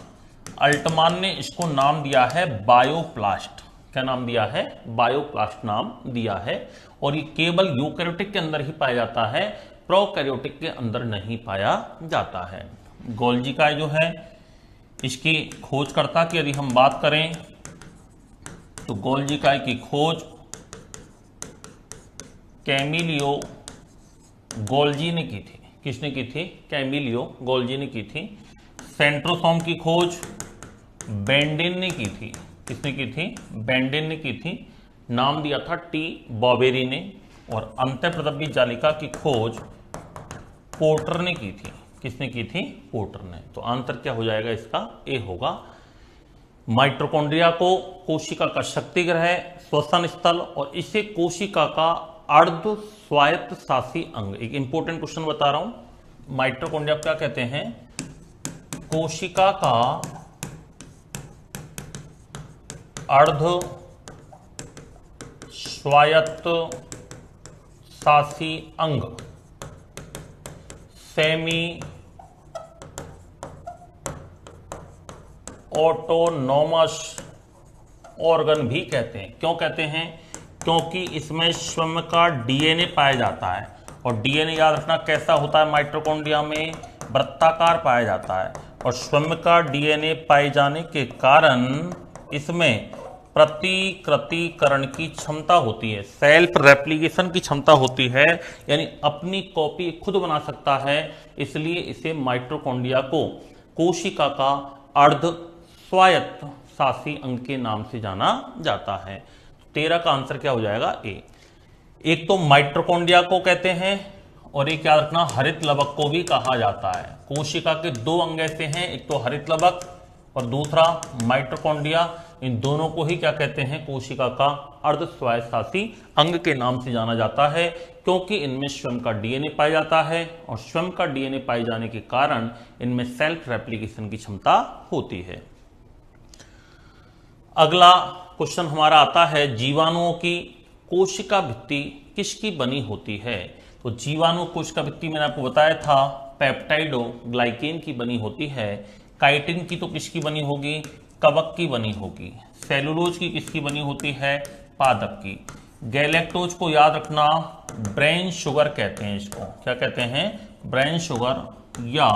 अल्टमान ने इसको नाम दिया है बायोप्लास्ट। क्या नाम दिया है? बायोप्लास्ट नाम दिया है। और ये केवल यूकैरियोटिक के अंदर ही पाया जाता है, प्रोकैरियोटिक के अंदर नहीं पाया जाता है। गोल्जी काय जो है इसकी खोजकर्ता की यदि हम बात करें तो गोल्जी काय की खोज कैमिलियो गोल्जी ने की थी। किसने की थी? कैमिलियो गोल्जी ने की थी। सेंट्रोसोम की खोज बेंडिन ने की थी। किसने की थी? बेंडिन ने की थी। नाम दिया था टी बॉबेरी ने। और अंतःप्रदब्धी जालिका की खोज पोर्टर ने की थी। किसने की थी? पोर्टर ने। तो आंसर क्या हो जाएगा इसका? ए होगा। माइटोकॉन्ड्रिया को कोशिका का शक्तिग्रह, श्वसन स्थल और इसे कोशिका का अर्ध स्वायत्त शासी अंग। एक इंपॉर्टेंट क्वेश्चन बता रहा हूं, माइटोकॉन्ड्रिया क्या कहते हैं? कोशिका का अर्ध स्वायत्त शासी अंग, सेमी ऑटोनोमस ऑर्गन भी कहते हैं। क्यों कहते हैं? क्योंकि इसमें स्वयं का डीएनए पाया जाता है, और डीएनए याद रखना कैसा होता है? माइटोकॉन्ड्रिया में वृत्ताकार पाया जाता है, और स्वयं का डीएनए पाए जाने के कारण इसमें प्रतिकृतिकरण की क्षमता होती है, सेल्फ रेप्लिकेशन की क्षमता होती है, यानी अपनी कॉपी खुद बना सकता है। इसलिए इसे माइटोकॉन्ड्रिया को कोशिका का अर्ध स्वायत्त शासी अंग के नाम से जाना जाता है। 13 का आंसर क्या हो जाएगा? ए। एक तो माइटोकॉन्ड्रिया को कहते हैं, और एक याद रखना हरित लवक को भी कहा जाता है। कोशिका के दो अंग ऐसे हैं, एक तो हरित लवक और दूसरा माइटोकॉन्ड्रिया। इन दोनों को ही क्या कहते हैं? कोशिका का अर्ध स्वायत्त शासी अंग के नाम से जाना जाता है, क्योंकि इनमें स्वयं का डीएनए पाया जाता है, और स्वयं का डीएनए पाए जाने के कारण इनमें सेल्फ रेप्लिकेशन की क्षमता होती है। अगला क्वेश्चन हमारा आता है, जीवाणुओं की कोशिका भित्ति किसकी बनी होती है? तो जीवाणु कोशिका भित्ति मैंने आपको बताया था पेप्टाइडो ग्लाइकेन की बनी होती है। काइटिन की तो किसकी बनी होगी? कवक की बनी होगी। सेलुलोज की किसकी बनी होती है? पादप की। गैलेक्टोज को याद रखना ब्रेन शुगर कहते हैं। इसको क्या कहते हैं? ब्रेन शुगर या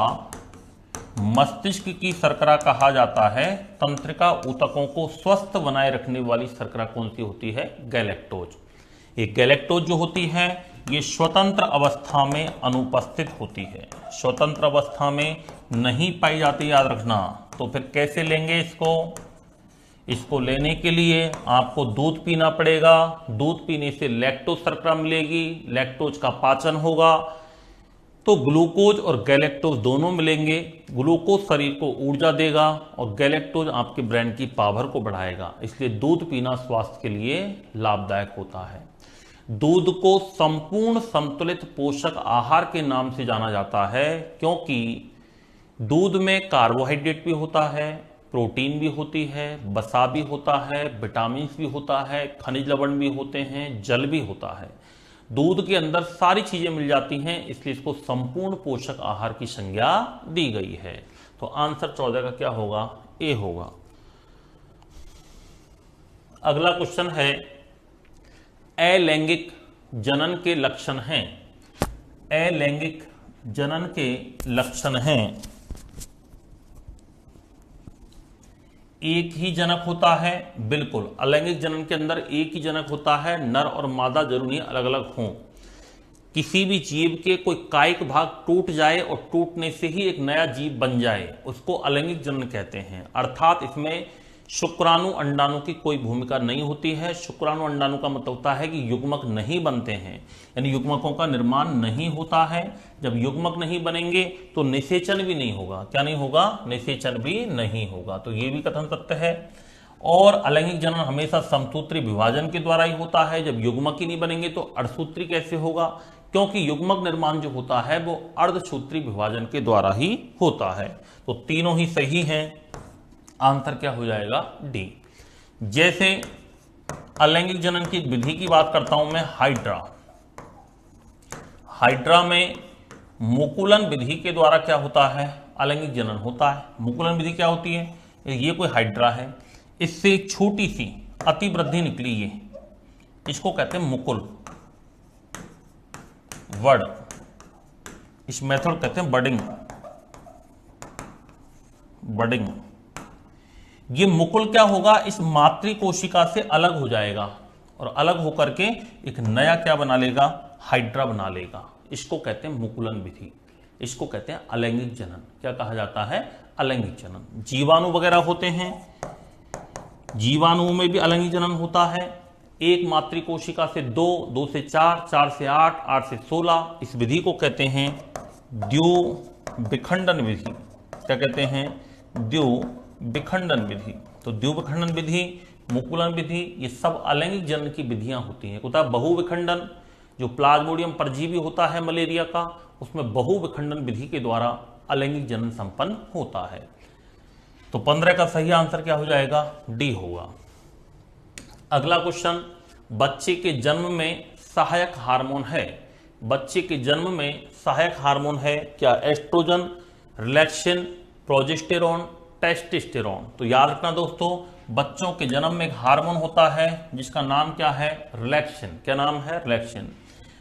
मस्तिष्क की शर्करा कहा जाता है। तंत्रिका ऊतकों को स्वस्थ बनाए रखने वाली शर्करा कौन सी होती है? गैलेक्टोज। ये गैलेक्टोज जो होती है ये स्वतंत्र अवस्था में अनुपस्थित होती है, स्वतंत्र अवस्था में नहीं पाई जाती, याद रखना। तो फिर कैसे लेंगे इसको? इसको लेने के लिए आपको दूध पीना पड़ेगा। दूध पीने से लैक्टोज शर्करा मिलेगी, लैक्टोज का पाचन होगा, तो ग्लूकोज और गैलेक्टोज दोनों मिलेंगे। ग्लूकोज शरीर को ऊर्जा देगा और गैलेक्टोज आपके ब्रेन की पावर को बढ़ाएगा। इसलिए दूध पीना स्वास्थ्य के लिए लाभदायक होता है। दूध को संपूर्ण संतुलित पोषक आहार के नाम से जाना जाता है, क्योंकि दूध में कार्बोहाइड्रेट भी होता है, प्रोटीन भी होती है, वसा भी होता है, विटामिन भी होता है, खनिज लवण भी होते हैं, जल भी होता है। दूध के अंदर सारी चीजें मिल जाती हैं, इसलिए इसको संपूर्ण पोषक आहार की संज्ञा दी गई है। तो आंसर 14 का क्या होगा? ए होगा। अगला क्वेश्चन है, अलैंगिक जनन के लक्षण हैं। अलैंगिक जनन के लक्षण हैं, एक ही जनक होता है। बिल्कुल, अलैंगिक जनन के अंदर एक ही जनक होता है, नर और मादा जरूर नहीं अलग अलग हों। किसी भी जीव के कोई कायिक भाग टूट जाए और टूटने से ही एक नया जीव बन जाए, उसको अलैंगिक जनन कहते हैं। अर्थात इसमें शुक्राणु अंडाणु की कोई भूमिका नहीं होती है। शुक्राणु अंडाणु का मतलब होता है कि युग्मक नहीं बनते हैं, यानी युग्मकों का निर्माण नहीं होता है। जब युग्मक नहीं बनेंगे तो निषेचन भी नहीं होगा। क्या नहीं होगा? निषेचन भी नहीं होगा। तो ये भी कथन सत्य है। और अलैंगिक जनन हमेशा समसूत्री विभाजन के द्वारा ही होता है। जब युग्मक ही नहीं बनेंगे तो अर्धसूत्री कैसे होगा? क्योंकि युग्मक निर्माण जो होता है वो अर्धसूत्री विभाजन के द्वारा ही होता है। तो तीनों ही सही हैं। आंसर क्या हो जाएगा? डी। जैसे अलैंगिक जनन की विधि की बात करता हूं मैं, हाइड्रा। हाइड्रा में मुकुलन विधि के द्वारा क्या होता है? अलैंगिक जनन होता है। मुकुलन विधि क्या होती है? ये कोई हाइड्रा है, इससे एक छोटी सी अतिवृद्धि निकली, ये इसको कहते हैं मुकुल वर्ड। इस मेथड कहते हैं बडिंग। बडिंग ये मुकुल क्या होगा? इस मातृ कोशिका से अलग हो जाएगा और अलग होकर के एक नया क्या बना लेगा? हाइड्रा बना लेगा। इसको कहते हैं मुकुलन विधि। इसको कहते हैं अलैंगिक जनन। क्या कहा जाता है? अलैंगिक जनन। जीवाणु वगैरह होते हैं, जीवाणुओं में भी अलैंगिक जनन होता है। एक मातृ कोशिका से 2, 2 से 4, 4 से 8, 8 से 16। इस विधि को कहते हैं द्युविखंडन विधि। क्या कहते हैं? द्युविखंडन विधि। तो द्युविखंडन विधि, मुकुलन विधि, ये सब अलैंगिक जनन की विधियां होती हैं। होता है बहुविखंडन, जो प्लाज्मोडियम परजीवी होता है मलेरिया का, उसमें बहुविखंडन विधि के द्वारा अलैंगिक जनन संपन्न होता है। तो 15 का सही आंसर क्या हो जाएगा? डी होगा। अगला क्वेश्चन, बच्चे के जन्म में सहायक हार्मोन है। बच्चे के जन्म में सहायक हार्मोन है क्या? Estrogen, relaxin, progesterone, testosterone. तो याद रखना दोस्तों, बच्चों के जन्म में एक हार्मोन होता है जिसका नाम क्या है? रिलैक्सिन। क्या नाम है? रिलैक्सिन।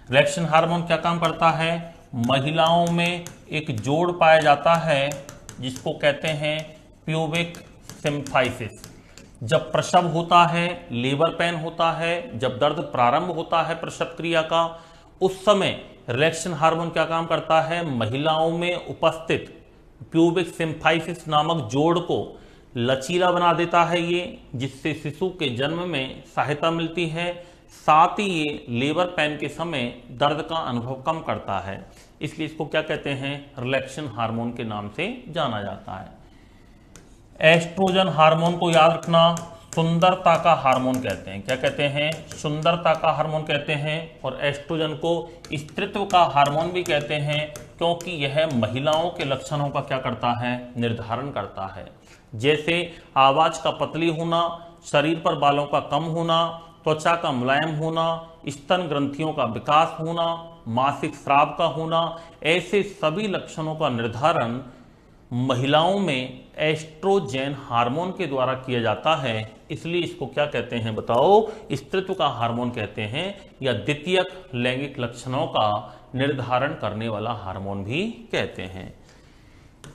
रिलैक्सिन हार्मोन क्या काम करता है? महिलाओं में एक जोड़ पाया जाता है जिसको कहते हैं प्यूबिक सिम्फाइसिस। जब प्रसव होता है, लेबर पेन होता है, जब दर्द प्रारंभ होता है प्रसव क्रिया का, उस समय रिलैक्सिन हार्मोन क्या काम करता है? महिलाओं में उपस्थित प्यूबिक सिम्फाइसिस नामक जोड़ को लचीला बना देता है ये, जिससे शिशु के जन्म में सहायता मिलती है। साथ ही ये लेबर पेन के समय दर्द का अनुभव कम करता है, इसलिए इसको क्या कहते हैं? रिलैक्सिन हार्मोन के नाम से जाना जाता है। एस्ट्रोजन हार्मोन को याद रखना सुंदरता का हार्मोन कहते हैं। क्या कहते हैं? सुंदरता का हार्मोन कहते हैं। और एस्ट्रोजन को स्त्रीत्व का हार्मोन भी कहते हैं, क्योंकि यह महिलाओं के लक्षणों का क्या करता है? निर्धारण करता है। जैसे आवाज का पतली होना, शरीर पर बालों का कम होना, त्वचा का मुलायम होना, स्तन ग्रंथियों का विकास होना, मासिक स्राव का होना, ऐसे सभी लक्षणों का निर्धारण महिलाओं में एस्ट्रोजेन हार्मोन के द्वारा किया जाता है। इसलिए इसको क्या कहते हैं बताओ? स्त्रीत्व का हार्मोन कहते हैं, या द्वितीयक लैंगिक लक्षणों का निर्धारण करने वाला हार्मोन भी कहते हैं।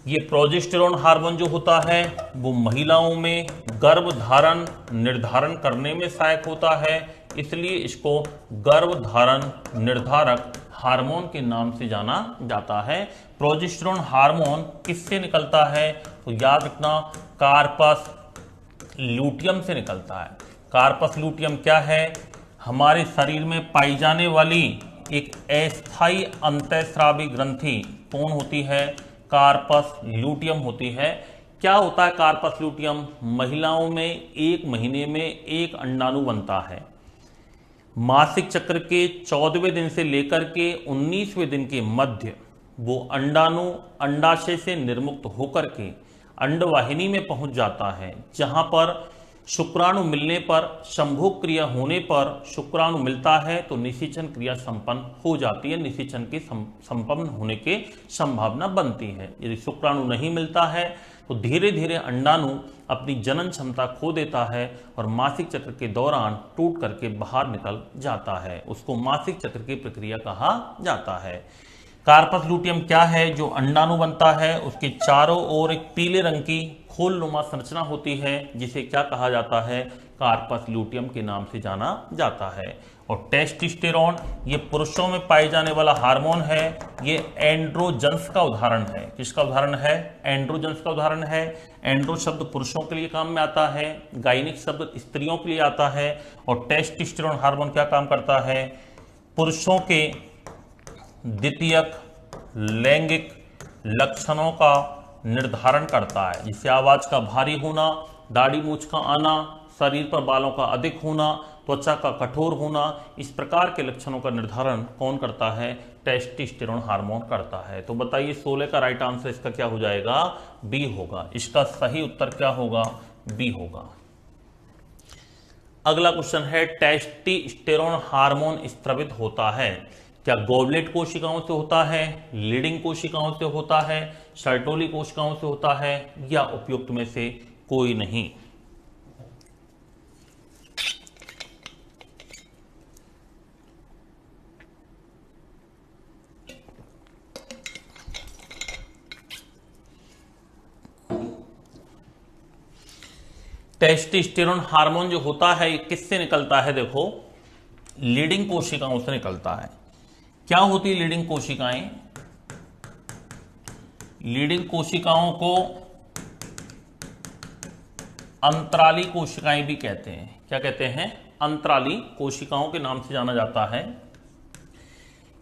ये प्रोजेस्टेरोन हार्मोन जो होता है वो महिलाओं में गर्भधारण निर्धारण करने में सहायक होता है, इसलिए इसको गर्भधारण निर्धारक हार्मोन के नाम से जाना जाता है। प्रोजेस्टेरोन हार्मोन किससे निकलता है? तो याद रखना कार्पस ल्यूटियम से निकलता है। कार्पस ल्यूटियम क्या है? हमारे शरीर में पाई जाने वाली एक अस्थायी अंतःस्रावी ग्रंथि कौन होती है? कार्पस ल्यूटियम होती है। क्या होता है कार्पस ल्यूटियम? महिलाओं में एक महीने में एक अंडाणु बनता है। मासिक चक्र के 14वें दिन से लेकर के 19वें दिन के मध्य वो अंडाणु अंडाशय से निर्मुक्त होकर के अंडवाहिनी में पहुंच जाता है, जहां पर शुक्राणु मिलने पर, संभोग क्रिया होने पर शुक्राणु मिलता है तो निषेचन क्रिया संपन्न हो जाती है। निषेचन के संपन्न होने की संभावना बनती है। यदि शुक्राणु नहीं मिलता है तो धीरे धीरे अंडाणु अपनी जनन क्षमता खो देता है और मासिक चक्र के दौरान टूट करके बाहर निकल जाता है। उसको मासिक चक्र की प्रक्रिया कहा जाता है। कार्पस ल्यूटियम क्या है? जो अंडाणु बनता है उसके चारों ओर एक पीले रंग की खोल नुमा संरचना होती है, जिसे क्या कहा जाता है? कार्पस ल्यूटियम के नाम से जाना जाता है। और टेस्टोस्टेरोन ये पुरुषों में पाए जाने वाला हार्मोन है। ये एंड्रोजन्स का उदाहरण है। किसका उदाहरण है? एंड्रोजन्स का उदाहरण है। एंड्रो शब्द पुरुषों के लिए काम में आता है, गायनिक शब्द स्त्रियों के लिए आता है। और टेस्टोस्टेरोन हार्मोन क्या काम करता है? पुरुषों के द्वितीयक लैंगिक लक्षणों का निर्धारण करता है, जिससे आवाज का भारी होना, दाढ़ी मूंछ का आना, शरीर पर बालों का अधिक होना, त्वचा का कठोर होना, इस प्रकार के लक्षणों का निर्धारण कौन करता है? टेस्टोस्टेरोन हार्मोन करता है। तो बताइए 16 का राइट आंसर इसका क्या हो जाएगा? बी होगा। इसका सही उत्तर क्या होगा? बी होगा। अगला क्वेश्चन है, टेस्टोस्टेरोन हार्मोन स्रावित होता है क्या गॉबलेट कोशिकाओं से होता है, लीडिंग कोशिकाओं से होता है, सर्टोली कोशिकाओं से होता है, या उपयुक्त में से कोई नहीं? टेस्टोस्टेरोन हार्मोन जो होता है ये किससे निकलता है? देखो, लीडिंग कोशिकाओं से निकलता है। क्या होती है लीडिंग कोशिकाएं? लीडिंग कोशिकाओं को अंतराली कोशिकाएं भी कहते हैं। क्या कहते हैं? अंतराली कोशिकाओं के नाम से जाना जाता है।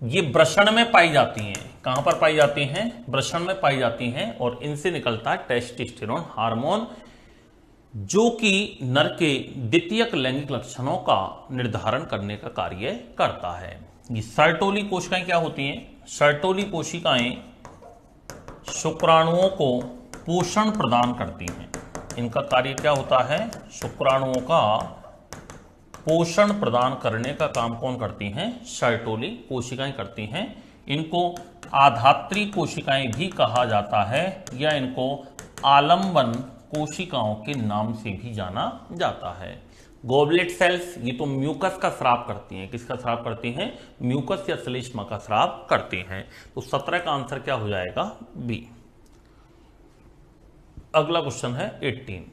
ये वृषण में पाई जाती हैं। कहां पर पाई जाती हैं? वृषण में पाई जाती हैं और इनसे निकलता है टेस्टोस्टेरोन हार्मोन, जो कि नर के द्वितीयक लैंगिक लक्षणों का निर्धारण करने का कार्य करता है। ये सर्टोली कोशिकाएं क्या होती हैं? सर्टोली कोशिकाएं शुक्राणुओं को पोषण प्रदान करती हैं। इनका कार्य क्या होता है? शुक्राणुओं का पोषण प्रदान करने का काम कौन करती हैं? सर्टोली कोशिकाएं करती हैं। इनको आधात्री कोशिकाएं भी कहा जाता है या इनको आलंबन कोशिकाओं के नाम से भी जाना जाता है। गोबलेट सेल्स ये तो म्यूकस का स्राव करती हैं। किसका स्राव करती हैं? म्यूकस या श्लेष्मा का स्राव करती हैं। तो 17 का आंसर क्या हो जाएगा? बी। अगला क्वेश्चन है 18।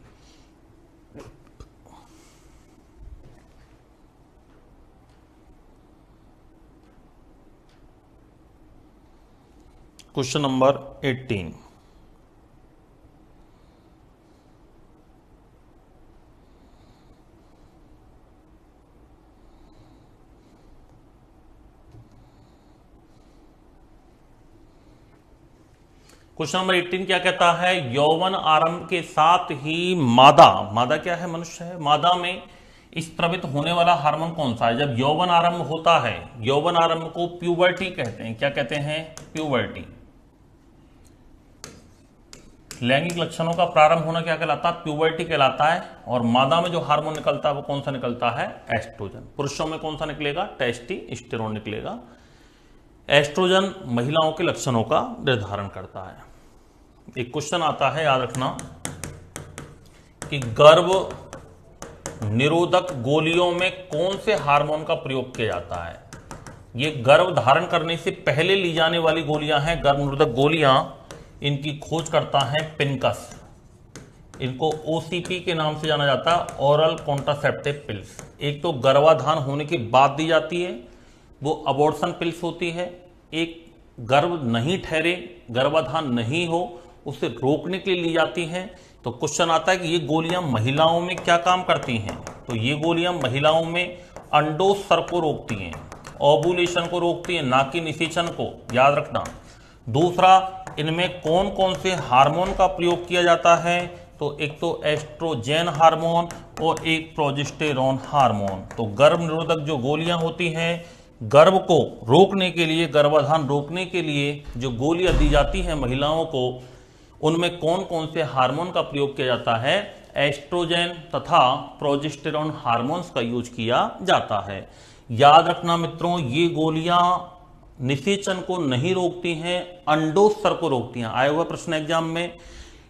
Question number 18। क्वेश्चन नंबर 18 क्या कहता है? यौवन आरंभ के साथ ही मादा क्या है? मनुष्य है। मादा में स्त्रवित होने वाला हार्मोन कौन सा है? जब यौवन आरंभ होता है, यौवन आरंभ को प्यूबर्टी कहते हैं। क्या कहते हैं? प्यूबर्टी। लैंगिक लक्षणों का प्रारंभ होना क्या कहलाता है? प्यूबर्टी कहलाता है। और मादा में जो हार्मोन निकलता है वो कौन सा निकलता है? एस्ट्रोजन। पुरुषों में कौन सा निकलेगा? टेस्टोस्टेरोन निकलेगा। एस्ट्रोजन महिलाओं के लक्षणों का निर्धारण करता है। एक क्वेश्चन आता है, याद रखना, कि गर्भ निरोधक गोलियों में कौन से हार्मोन का प्रयोग किया जाता है? ये गर्भ धारण करने से पहले ली जाने वाली गोलियां हैं, गर्भ निरोधक गोलियां। इनकी खोज करता है पिनकस। इनको ओसीपी के नाम से जाना जाता है, ओरल कॉन्ट्रासेप्टिव पिल्स। एक तो गर्भाधान होने के बाद दी जाती है, वो अबॉर्शन पिल्स होती है। एक गर्भ नहीं ठहरे, गर्भाधान नहीं हो, उसे रोकने के लिए ली जाती हैं। तो क्वेश्चन आता है कि ये गोलियां महिलाओं में क्या काम करती हैं? तो ये गोलियां महिलाओं में अंडोत्सर्ग को रोकती हैं, ओवुलेशन को रोकती हैं, ना कि निषेचन को, याद रखना। दूसरा, इनमें कौन कौन से हार्मोन का प्रयोग किया जाता है? तो एक तो एस्ट्रोजेन हार्मोन और एक प्रोजेस्टेरोन हार्मोन। तो गर्भ निरोधक जो गोलियां होती हैं, गर्भ को रोकने के लिए, गर्भाधान रोकने के लिए जो गोलियां दी जाती हैं महिलाओं को, उनमें कौन कौन से हार्मोन का प्रयोग किया जाता है? एस्ट्रोजेन तथा प्रोजेस्टेरोन हार्मोन्स का यूज किया जाता है। याद रखना मित्रों, ये गोलियां निषेचन को नहीं रोकती हैं, अंडोत्सर्ग को रोकती हैं। आया हुआ प्रश्न एग्जाम में,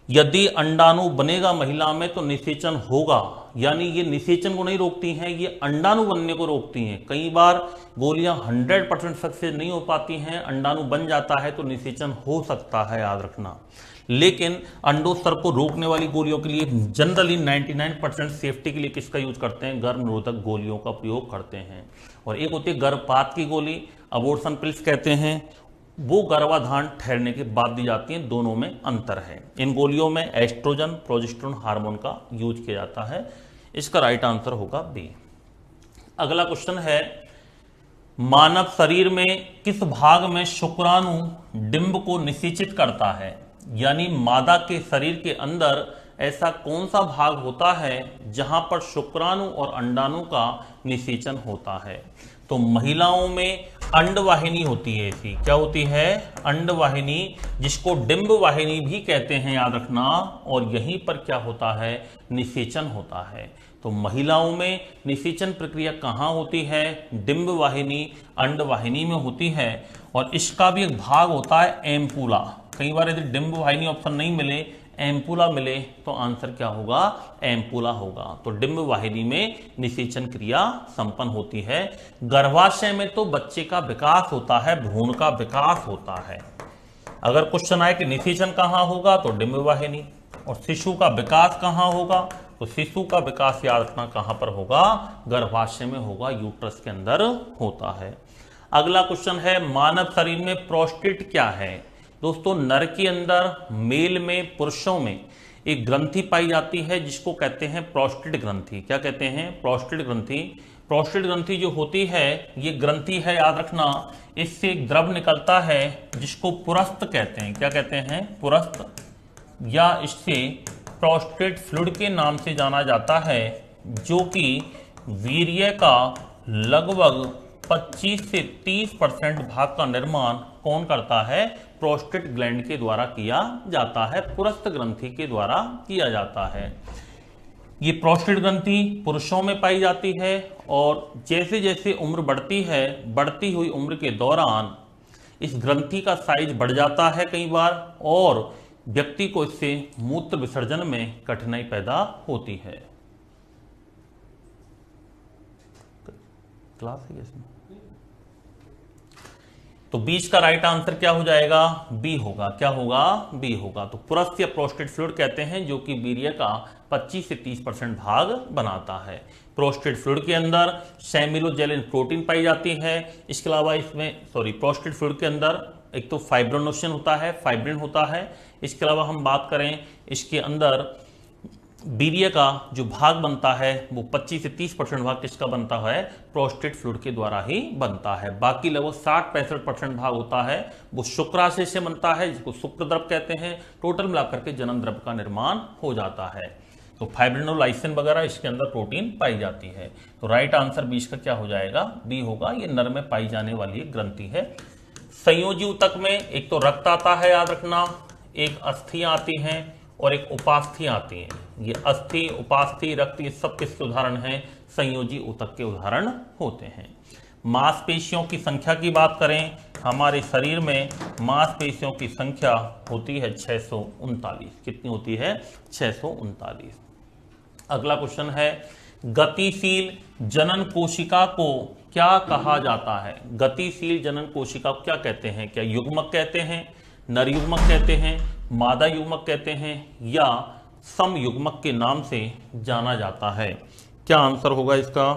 यदि अंडाणु बनेगा महिला में तो निषेचन होगा, यानी ये निषेचन को नहीं रोकती हैं, ये अंडाणु बनने को रोकती हैं। कई बार गोलियां 100% सक्सेस नहीं हो पाती हैं, अंडाणु बन जाता है तो निषेचन हो सकता है, याद रखना। लेकिन अंडोत्सर्ग को रोकने वाली गोलियों के लिए जनरली 99% सेफ्टी के लिए किसका यूज करते हैं? गर्भ निरोधक गोलियों का प्रयोग करते हैं। और एक होती है गर्भपात की गोली, अबॉर्शन पिल्स कहते हैं, वो गर्भाधान ठहरने के बाद दी जाती हैं। दोनों में अंतर है। इन गोलियों में एस्ट्रोजन प्रोजेस्टेरोन हार्मोन का यूज किया जाता है। इसका राइट आंसर होगा बी। अगला क्वेश्चन है, मानव शरीर में किस भाग में शुक्राणु डिंब को निषेचित करता है? यानी मादा के शरीर के अंदर ऐसा कौन सा भाग होता है जहां पर शुक्राणु और अंडाणु का निषेचन होता है? तो महिलाओं में अंडवाहिनी होती है। ऐसी क्या होती है? अंडवाहिनी, जिसको डिंब वाहिनी भी कहते हैं, याद रखना। और यहीं पर क्या होता है? निषेचन होता है। तो महिलाओं में निषेचन प्रक्रिया कहाँ होती है? डिंब वाहिनी, अंडवाहिनी में होती है। और इसका भी एक भाग होता है एम्पूला। कई बार यदि डिंब वाहिनी ऑप्शन नहीं मिले, एम्पूला मिले, तो आंसर क्या होगा? एम्पूला होगा। तो डिंब वाहिनी में निषेचन क्रिया संपन्न होती है। गर्भाशय में तो बच्चे का विकास होता है, भ्रूण का विकास होता है। अगर क्वेश्चन आए कि निषेचन कहाँ होगा, तो डिंब वाहिनी। और शिशु का विकास कहाँ होगा, तो शिशु का विकास याद रखना कहाँ पर होगा? गर्भाशय में होगा, यूट्रस के अंदर होता है। अगला क्वेश्चन है, मानव शरीर में प्रोस्टेट क्या है? दोस्तों, नर के अंदर, मेल में, पुरुषों में एक ग्रंथि पाई जाती है जिसको कहते हैं प्रोस्टेट ग्रंथि। क्या कहते हैं? प्रोस्टेट ग्रंथि। प्रोस्टेट ग्रंथि जो होती है ये ग्रंथि है, याद रखना, इससे एक द्रव निकलता है जिसको पुरस्थ कहते हैं। क्या कहते हैं? पुरस्थ, या इससे प्रोस्टेट फ्लूइड के नाम से जाना जाता है, जो कि वीर्य का लगभग 25 से 30% भाग का निर्माण कौन करता है? प्रोस्टेट ग्लैंड के द्वारा किया जाता है, पुरस्थ ग्रंथि के द्वारा किया जाता है। ये प्रोस्टेट ग्रंथि पुरुषों में पाई जाती है और जैसे जैसे उम्र बढ़ती है, बढ़ती हुई उम्र के दौरान इस ग्रंथि का साइज बढ़ जाता है कई बार, और व्यक्ति को इससे मूत्र विसर्जन में कठिनाई पैदा होती है। क्लास है इसमें। तो बीच का राइट आंसर क्या हो जाएगा? बी होगा। क्या होगा? बी होगा। तो पुरस्थ या प्रोस्टेट फ्लूइड कहते हैं जो कि वीर्य का 25 से 30% भाग बनाता है। प्रोस्टेट फ्लूइड के अंदर सेमिलोजेलिन प्रोटीन पाई जाती है। इसके अलावा प्रोस्टेट फ्लूइड के अंदर एक तो फाइब्रोनोशन होता है, फाइब्रिन होता है। इसके अलावा हम बात करें, इसके अंदर वीर्य का जो भाग बनता है वो 25 से 30% भाग किसका बनता है? प्रोस्टेट फ्लूइड के द्वारा ही बनता है। बाकी लगभग 60-65% भाग होता है वो शुक्राशय से बनता है, जिसको शुक्र द्रव कहते हैं। टोटल मिलाकर के जनन द्रव का निर्माण हो जाता है। तो फाइब्रिनोलाइसिन वगैरह इसके अंदर प्रोटीन पाई जाती है। तो राइट आंसर बीच का क्या हो जाएगा? बी होगा। ये नर में पाई जाने वाली एक ग्रंथि है। संयोजी ऊतक में एक तो रक्त आता है, याद रखना, एक अस्थियां आती हैं और एक उपास्थि आती हैं। ये अस्थि, उपास्थि, रक्त, ये सब किसके उदाहरण हैं? संयोजी ऊतक के उदाहरण होते हैं। मांसपेशियों की संख्या की बात करें, हमारे शरीर में मांसपेशियों की संख्या होती है 639। कितनी होती है? 639। अगला क्वेश्चन है, गतिशील जनन कोशिका को क्या कहा जाता है? गतिशील जनन कोशिका को क्या कहते हैं? क्या युग्मक कहते हैं, नर युग्मक कहते हैं, मादा युग्मक कहते हैं, या सम युग्मक के नाम से जाना जाता है? क्या आंसर होगा इसका?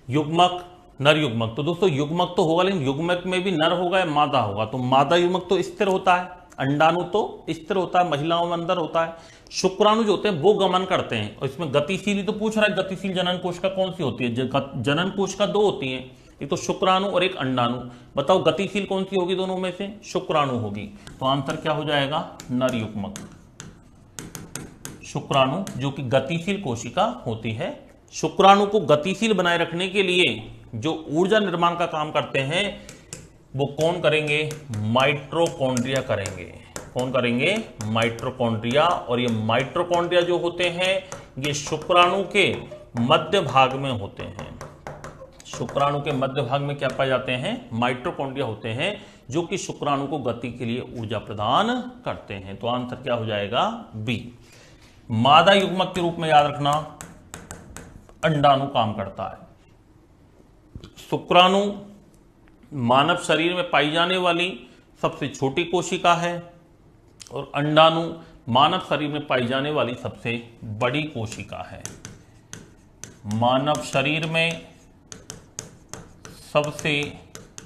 युग्मक, नर युग्मक। तो दोस्तों युग्मक तो होगा, लेकिन युग्मक में भी नर होगा या मादा होगा? तो मादा युग्मक तो स्थिर होता है, अंडाणु तो स्थिर होता है, महिलाओं में अंदर होता है। शुक्राणु जो होते हैं वो गमन करते हैं। और इसमें गतिशील तो पूछ रहा है, गतिशील जनन कोशिका कौन सी होती है? जनन कोशिका दो होती हैं, एक तो शुक्राणु और एक अंडाणु। बताओ गतिशील कौन सी होगी दोनों में से? शुक्राणु होगी। तो आंसर क्या हो जाएगा? नर युग्मक, शुक्राणु, जो कि गतिशील कोशिका होती है। शुक्राणु को गतिशील बनाए रखने के लिए जो ऊर्जा निर्माण का काम करते हैं वो कौन करेंगे? माइटोकॉन्ड्रिया करेंगे। कौन करेंगे? माइटोकॉन्ड्रिया। और ये माइटोकॉन्ड्रिया जो होते हैं ये शुक्राणु के मध्य भाग में होते हैं। शुक्राणु के मध्य भाग में क्या पाए जाते हैं? माइटोकॉन्ड्रिया होते हैं, जो कि शुक्राणु को गति के लिए ऊर्जा प्रदान करते हैं। तो आंसर क्या हो जाएगा? बी। मादा युग्मक के रूप में याद रखना, अंडाणु काम करता है। शुक्राणु मानव शरीर में पाई जाने वाली सबसे छोटी कोशिका है और अंडाणु मानव शरीर में पाई जाने वाली सबसे बड़ी कोशिका है। मानव शरीर में सबसे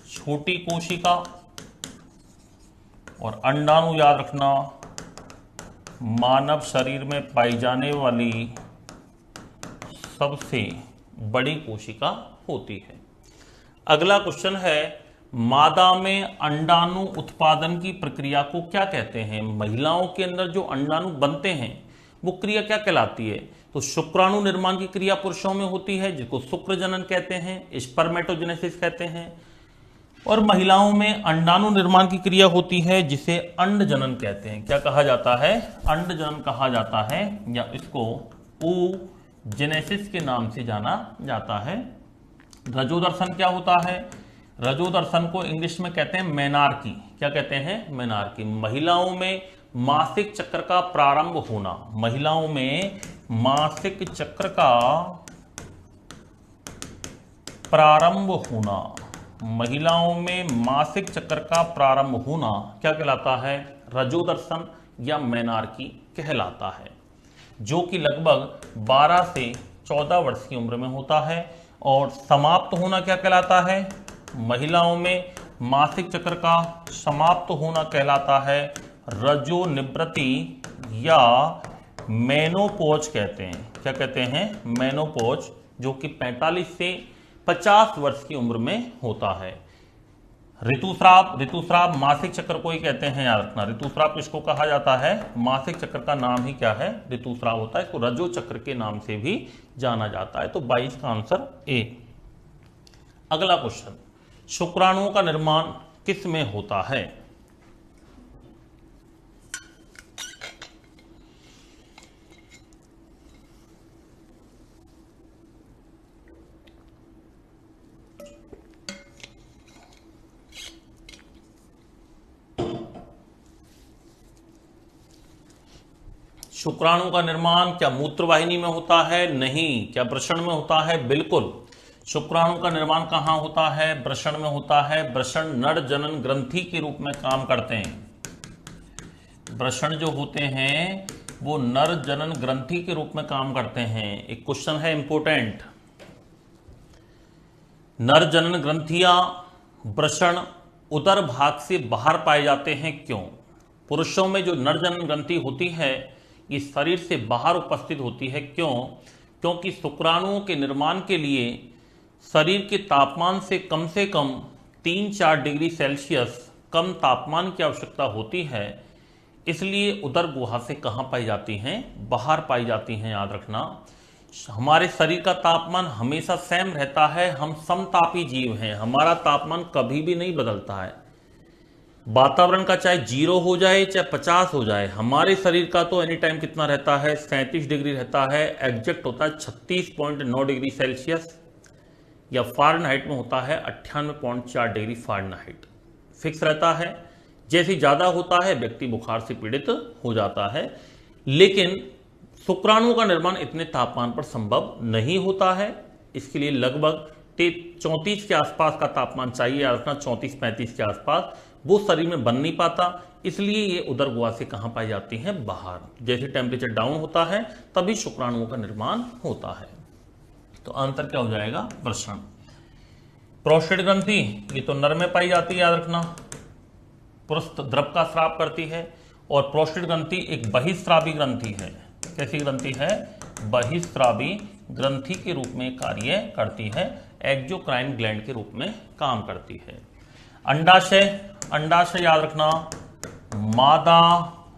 छोटी कोशिका और अंडाणु, याद रखना, मानव शरीर में पाई जाने वाली सबसे बड़ी कोशिका होती है। अगला क्वेश्चन है, मादा में अंडाणु उत्पादन की प्रक्रिया को क्या कहते हैं? महिलाओं के अंदर जो अंडाणु बनते हैं वो क्रिया क्या कहलाती है? तो शुक्राणु निर्माण की क्रिया पुरुषों में होती है, जिसको शुक्र जनन कहते हैं, स्पर्मेटोजेनेसिस कहते हैं। और महिलाओं में अंडाणु निर्माण की क्रिया होती है जिसे अंड जनन कहते हैं। क्या कहा जाता है? अंड जनन कहा जाता है, या इसको oogenesis के नाम से जाना जाता है। रजोदर्शन क्या होता है? रजोदर्शन को इंग्लिश में कहते हैं मेनार्की। क्या कहते हैं? मेनार्की। महिलाओं में मासिक चक्र का प्रारंभ होना, महिलाओं में मासिक चक्र का प्रारंभ होना, महिलाओं में मासिक चक्र का प्रारंभ होना क्या कहलाता है? रजोदर्शन या मेनार्की कहलाता है, जो कि लगभग 12 से 14 वर्ष की उम्र में होता है। और समाप्त होना क्या कहलाता है? महिलाओं में मासिक चक्र का समाप्त होना कहलाता है रजोनिवृत्ति या मेनोपॉज कहते हैं। क्या कहते हैं? मेनोपॉज, जो कि 45 से 50 वर्ष की उम्र में होता है। ऋतुस्राव मासिक चक्र को ही कहते हैं, याद रखना। ऋतुस्राव किसको कहा जाता है? मासिक चक्र का नाम ही क्या है? ऋतुस्राव होता है। इसको रजो चक्र के नाम से भी जाना जाता है। तो 22 का आंसर ए। अगला क्वेश्चन, शुक्राणुओं का निर्माण किस में होता है? शुक्राणु का निर्माण क्या मूत्रवाहिनी में होता है? नहीं। क्या वृषण में होता है? बिल्कुल। शुक्राणु का निर्माण कहां होता है? वृषण में होता है। वृषण नर जनन ग्रंथि के रूप में काम करते हैं। वृषण जो होते हैं वो नर जनन ग्रंथि के रूप में काम करते हैं। एक क्वेश्चन है इंपोर्टेंट, नर जनन ग्रंथियां वृषण उदर भाग से बाहर पाए जाते हैं, क्यों? पुरुषों में जो नर जनन ग्रंथि होती है ये शरीर से बाहर उपस्थित होती है, क्यों? क्योंकि शुक्राणुओं के निर्माण के लिए शरीर के तापमान से कम 3-4 डिग्री सेल्सियस कम तापमान की आवश्यकता होती है। इसलिए उदर गुहा से कहाँ पाई जाती हैं? बाहर पाई जाती हैं। याद रखना, हमारे शरीर का तापमान हमेशा सेम रहता है। हम समतापी जीव हैं, हमारा तापमान कभी भी नहीं बदलता है। वातावरण का चाहे 0 हो जाए चाहे 50 हो जाए, हमारे शरीर का तो एनी टाइम कितना रहता है? 37 डिग्री रहता है। एग्जैक्ट होता है 36.9 डिग्री सेल्सियस, या फ़ारेनहाइट में होता है 98.4 डिग्री फ़ारेनहाइट। फिक्स रहता है। जैसे ज़्यादा होता है व्यक्ति बुखार से पीड़ित हो जाता है। लेकिन शुक्राणुओं का निर्माण इतने तापमान पर संभव नहीं होता है। इसके लिए लगभग 34 के आसपास का तापमान चाहिए, याद रखना 34-35 के आसपास। वो शरीर में बन नहीं पाता, इसलिए ये उदर गुहा से कहाँ पाई जाती हैं? बाहर। जैसे टेम्परेचर डाउन होता है तभी शुक्राणुओं का निर्माण होता है। तो आंसर क्या हो जाएगा? वृषण। प्रोस्टेट ग्रंथि ये तो नर में पाई जाती है, याद रखना। पुरुष द्रव का स्राव करती है। और प्रोस्टेट ग्रंथि एक बहिस्रावी ग्रंथि है। कैसी ग्रंथि है? बहिस्रावी ग्रंथि के रूप में कार्य करती है। एक्सोक्राइन ग्लैंड के रूप में काम करती है। अंडाशय याद रखना मादा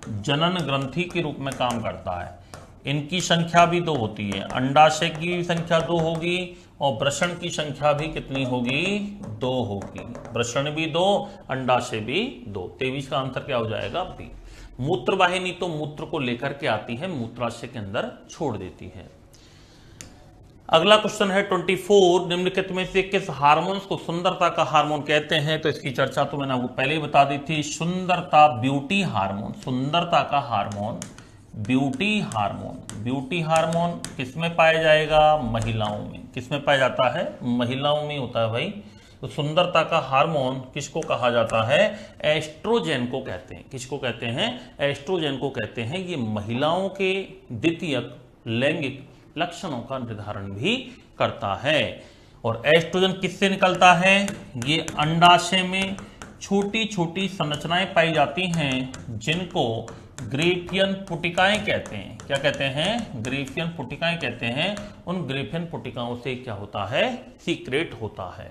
जनन ग्रंथि के रूप में काम करता है। इनकी संख्या भी 2 होती है। अंडाशय की संख्या 2 होगी और वृषण की संख्या भी कितनी होगी? 2 होगी। वृषण भी 2, अंडाशय भी 2। 23 का आंसर क्या हो जाएगा? बी। मूत्रवाहिनी तो मूत्र को लेकर के आती है, मूत्राशय के अंदर छोड़ देती है। अगला क्वेश्चन है 24, निम्नलिखित में से किस हार्मोन्स को सुंदरता का हार्मोन कहते हैं? तो इसकी चर्चा तो मैंने आपको पहले ही बता दी थी। सुंदरता, ब्यूटी हार्मोन, सुंदरता का hormone beauty hormone. Beauty hormone किसमें पाया जाएगा? महिलाओं में। किसमें पाया जाता है? महिलाओं में होता है भाई। तो सुंदरता का हार्मोन किसको कहा जाता है? एस्ट्रोजेन को कहते हैं। किसको कहते हैं? एस्ट्रोजेन को कहते हैं। ये महिलाओं के द्वितीयक लैंगिक लक्षणों का निर्धारण भी करता है। और एस्ट्रोजन किससे निकलता है? ये अंडाशय में छोटी छोटी संरचनाएं पाई जाती हैं जिनको ग्रेफियन पुटिकाएं कहते हैं। क्या कहते हैं? ग्रेफियन पुटिकाएं कहते हैं। उन ग्रेफियन पुटिकाओं से क्या होता है? सीक्रेट होता है।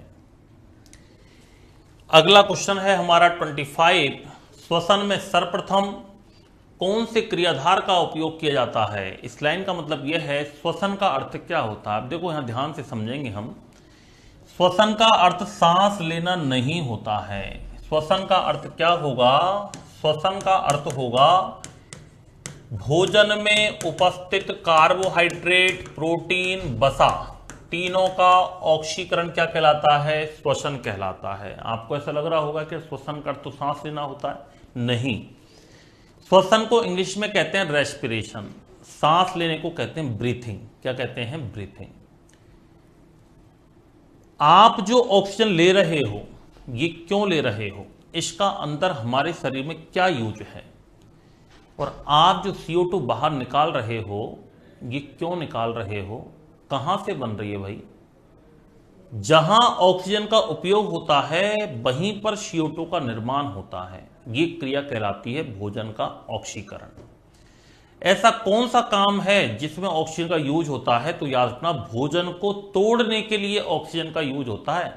अगला क्वेश्चन है हमारा 25, श्वसन में सर्वप्रथम कौन से क्रियाधार का उपयोग किया जाता है? इस लाइन का मतलब यह है श्वसन का अर्थ क्या होता है। अब देखो यहां ध्यान से समझेंगे हम। श्वसन का अर्थ सांस लेना नहीं होता है। श्वसन का अर्थ क्या होगा? श्वसन का अर्थ होगा भोजन में उपस्थित कार्बोहाइड्रेट, प्रोटीन, वसा, तीनों का ऑक्सीकरण क्या कहलाता है? श्वसन कहलाता है। आपको ऐसा लग रहा होगा कि श्वसन का अर्थ तो सांस लेना होता है, नहीं। श्वसन को इंग्लिश में कहते हैं रेस्पिरेशन, सांस लेने को कहते हैं ब्रीथिंग। क्या कहते हैं? ब्रीथिंग। आप जो ऑक्सीजन ले रहे हो ये क्यों ले रहे हो? इसका अंदर हमारे शरीर में क्या यूज है? और आप जो CO2 बाहर निकाल रहे हो ये क्यों निकाल रहे हो? कहां से बन रही है भाई? जहां ऑक्सीजन का उपयोग होता है वहीं पर CO2 का निर्माण होता है। ये क्रिया कहलाती है भोजन का ऑक्सीकरण। ऐसा कौन सा काम है जिसमें ऑक्सीजन का यूज होता है? तो याद रखना, भोजन को तोड़ने के लिए ऑक्सीजन का यूज होता है।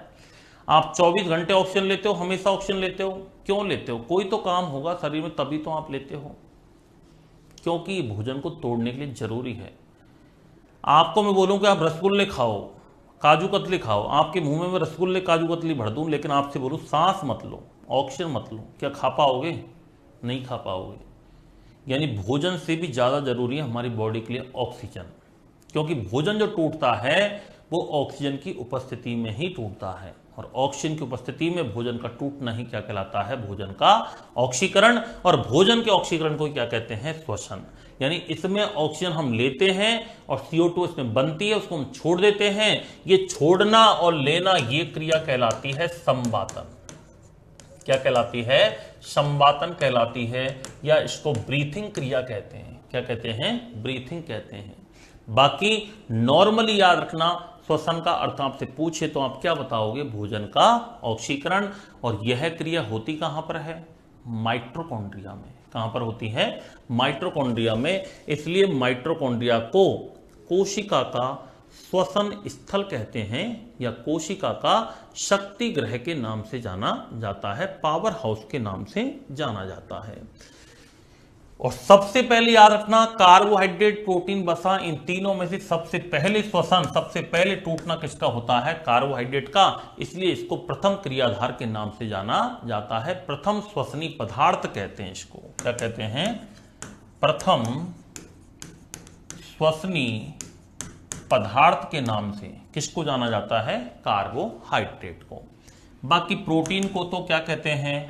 आप 24 घंटे ऑक्सीजन लेते हो, हमेशा ऑक्सीजन लेते हो, क्यों लेते हो? कोई तो काम होगा शरीर में, तभी तो आप लेते हो, क्योंकि भोजन को तोड़ने के लिए जरूरी है। आपको मैं बोलूं कि आप रसगुल्ले खाओ, काजू कतली खाओ, आपके मुंह में मैं रसगुल्ले काजू कतली भर दूं, लेकिन आपसे बोलूं सांस मत लो, ऑक्सीजन मत लो, क्या खा पाओगे? नहीं खा पाओगे। यानी भोजन से भी ज़्यादा जरूरी है हमारी बॉडी के लिए ऑक्सीजन, क्योंकि भोजन जो टूटता है वो ऑक्सीजन की उपस्थिति में ही टूटता है, और ऑक्सीजन की उपस्थिति में भोजन का टूटना ही क्या कहलाता है? भोजन का ऑक्सीकरण। और भोजन के ऑक्सीकरण को क्या कहते हैं? श्वसन। यानी इसमें ऑक्सीजन हम लेते हैं और CO2 इसमें बनती है, उसको हम छोड़ देते हैं। ये छोड़ना और लेना, ये क्रिया कहलाती है संवातन। क्या कहलाती है? संवातन कहलाती है, या इसको ब्रीथिंग क्रिया कहते हैं। क्या कहते हैं? ब्रीथिंग कहते हैं। बाकी नॉर्मली याद रखना, श्वसन का अर्थ आपसे पूछे तो आप क्या बताओगे? भोजन का ऑक्सीकरण। और यह क्रिया होती कहां पर है? माइटोकॉन्ड्रिया में। कहां पर होती है? माइटोकॉन्ड्रिया में। इसलिए माइटोकॉन्ड्रिया को कोशिका का श्वसन स्थल कहते हैं, या कोशिका का शक्ति ग्रह के नाम से जाना जाता है, पावर हाउस के नाम से जाना जाता है। और सबसे पहले याद रखना, कार्बोहाइड्रेट, प्रोटीन, वसा, इन तीनों में से सबसे पहले श्वसन, सबसे पहले टूटना किसका होता है? कार्बोहाइड्रेट का। इसलिए इसको प्रथम क्रियाधार के नाम से जाना जाता है, प्रथम श्वसनी पदार्थ कहते हैं इसको। क्या कहते हैं? प्रथम श्वसनी पदार्थ के नाम से किसको जाना जाता है? कार्बोहाइड्रेट को। बाकी प्रोटीन को तो क्या कहते हैं?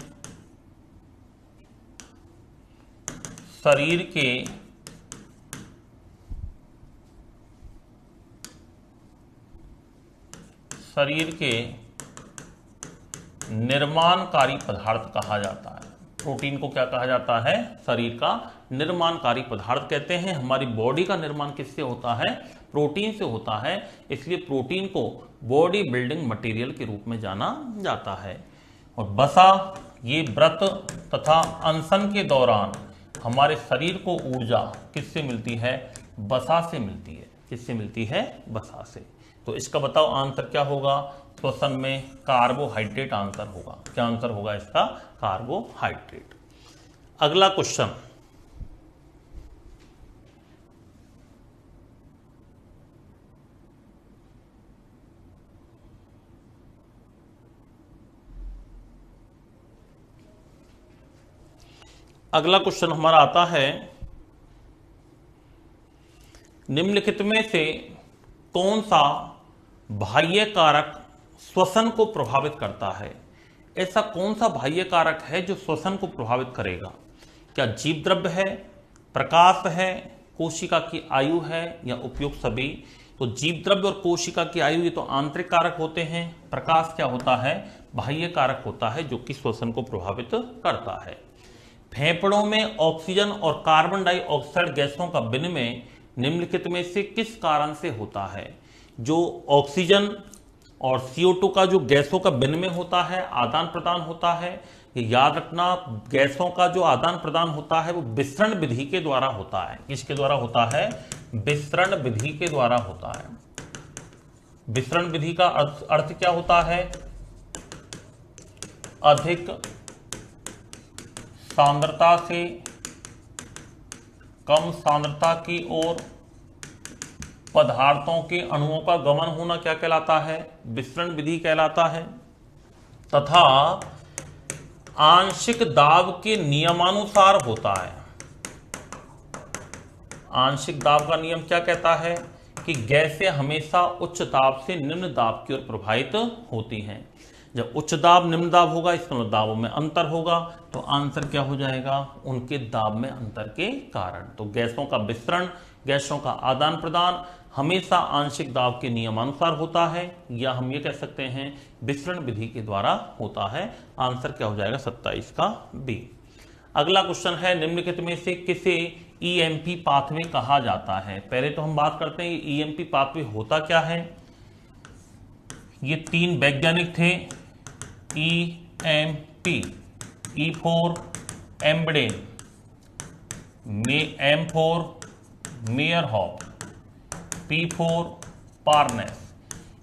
शरीर के निर्माणकारी पदार्थ कहा जाता है। प्रोटीन को क्या कहा जाता है? शरीर का निर्माणकारी पदार्थ कहते हैं। हमारी बॉडी का निर्माण किससे होता है? प्रोटीन से होता है। इसलिए प्रोटीन को बॉडी बिल्डिंग मटेरियल के रूप में जाना जाता है। और वसा, ये व्रत तथा अनशन के दौरान हमारे शरीर को ऊर्जा किससे मिलती है? वसा से मिलती है। किससे मिलती है? वसा से। तो इसका बताओ आंसर क्या होगा? श्वसन में कार्बोहाइड्रेट आंसर होगा। क्या आंसर होगा इसका? कार्बोहाइड्रेट। अगला क्वेश्चन, अगला क्वेश्चन हमारा आता है, निम्नलिखित में से कौन सा बाह्य कारक श्वसन को प्रभावित करता है? ऐसा कौन सा बाह्य कारक है जो श्वसन को प्रभावित करेगा? क्या जीव द्रव्य है, प्रकाश है, कोशिका की आयु है, या उपयुक्त सभी? तो जीव द्रव्य और कोशिका की आयु ये तो आंतरिक कारक होते हैं। प्रकाश क्या होता है? बाह्य कारक होता है जो कि श्वसन को प्रभावित करता है। फेफड़ों में ऑक्सीजन और कार्बन डाइऑक्साइड गैसों का विनिमय निम्नलिखित में से किस कारण से होता है? जो ऑक्सीजन और CO2 का जो गैसों का विनिमय होता है, आदान प्रदान होता है, ये याद रखना, गैसों का जो आदान प्रदान होता है वो विसरण विधि के द्वारा होता है। किसके द्वारा होता है? विसरण विधि के द्वारा होता है। विसरण विधि का अर्थ क्या होता है? अधिक सांद्रता से कम सांद्रता की ओर पदार्थों के अणुओं का गमन होना क्या कहलाता है? विसरण विधि कहलाता है। तथा आंशिक दाब के नियमानुसार होता है। आंशिक दाब का नियम क्या कहता है? कि गैसें हमेशा उच्च दाब से निम्न दाब की ओर प्रभावित होती हैं। जब उच्च दाब निम्न दाब होगा, इसका मतलब दाबों में अंतर होगा, तो आंसर क्या हो जाएगा? उनके दाब में अंतर के कारण। तो गैसों का विसरण, गैसों का आदान प्रदान हमेशा आंशिक दाब के नियमानुसार होता है, या हम ये कह सकते हैं विसरण विधि के द्वारा होता है। आंसर क्या हो जाएगा? 27 का बी। अगला क्वेश्चन है, निम्नलिखित में से किसे EMP पाथवे कहा जाता है? पहले तो हम बात करते हैं EMP पाथवे होता क्या है। ये तीन वैज्ञानिक थे, EMP, E for Embden, M for Meyerhof, P for Parnas.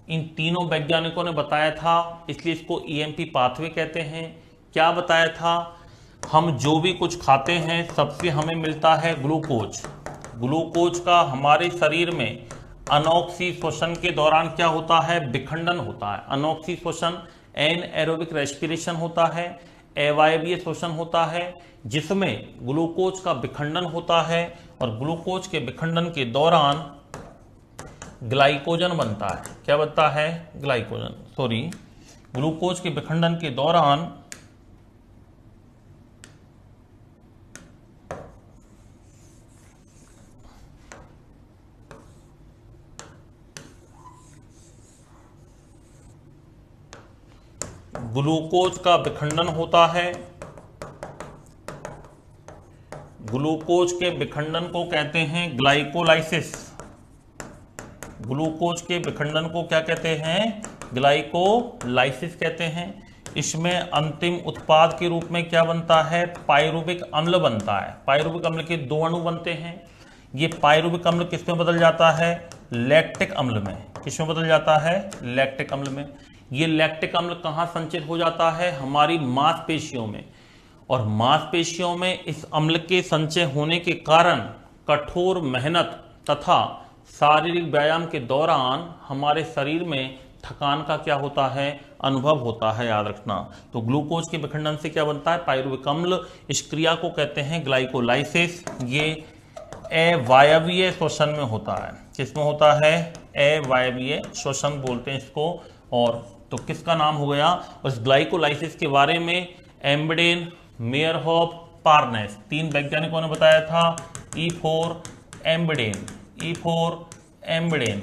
इन तीनों वैज्ञानिकों ने बताया था, इसलिए इसको EMP पाथवे कहते हैं। क्या बताया था? हम जो भी कुछ खाते हैं सबसे हमें मिलता है ग्लूकोज। ग्लूकोज का हमारे शरीर में अनॉक्सीश्वसन के दौरान क्या होता है? विखंडन होता है। अनॉक्सीश्वसन एनएरोबिक रेस्पिरेशन होता है, अवायवीय श्वसन होता है, जिसमें ग्लूकोज का विखंडन होता है और ग्लूकोज के विखंडन के दौरान ग्लाइकोजन बनता है। क्या बनता है? ग्लाइकोजन, ग्लूकोज के विखंडन के दौरान ग्लूकोज का विखंडन होता है। ग्लूकोज के विखंडन को कहते हैं ग्लाइकोलाइसिस। ग्लूकोज के विखंडन को क्या कहते हैं? ग्लाइकोलाइसिस कहते हैं। इसमें अंतिम उत्पाद के रूप में क्या बनता है? पायरुविक अम्ल बनता है। पायरुविक अम्ल के दो अणु बनते हैं। ये पायरुविक अम्ल किसमें बदल जाता है? लैक्टिक अम्ल में। किसमें बदल जाता है? लैक्टिक अम्ल में। ये लैक्टिक अम्ल कहाँ संचित हो जाता है? हमारी मांसपेशियों में। और मांसपेशियों में इस अम्ल के संचय होने के कारण कठोर मेहनत तथा शारीरिक व्यायाम के दौरान हमारे शरीर में थकान का क्या होता है? अनुभव होता है, याद रखना। तो ग्लूकोज के विखंडन से क्या बनता है? पायरुविक अम्ल। इस क्रिया को कहते हैं ग्लाइकोलाइसिस। ये अवायवीय श्वसन में होता है। किसमें होता है? अवायवीय श्वसन बोलते हैं इसको। और तो किसका नाम हो गया? उस ग्लाइकोलाइसिस के बारे में एम्बडेन, मेयरहॉफ, पार्नेस तीन वैज्ञानिकों ने बताया था। E for Embden, E for Embden,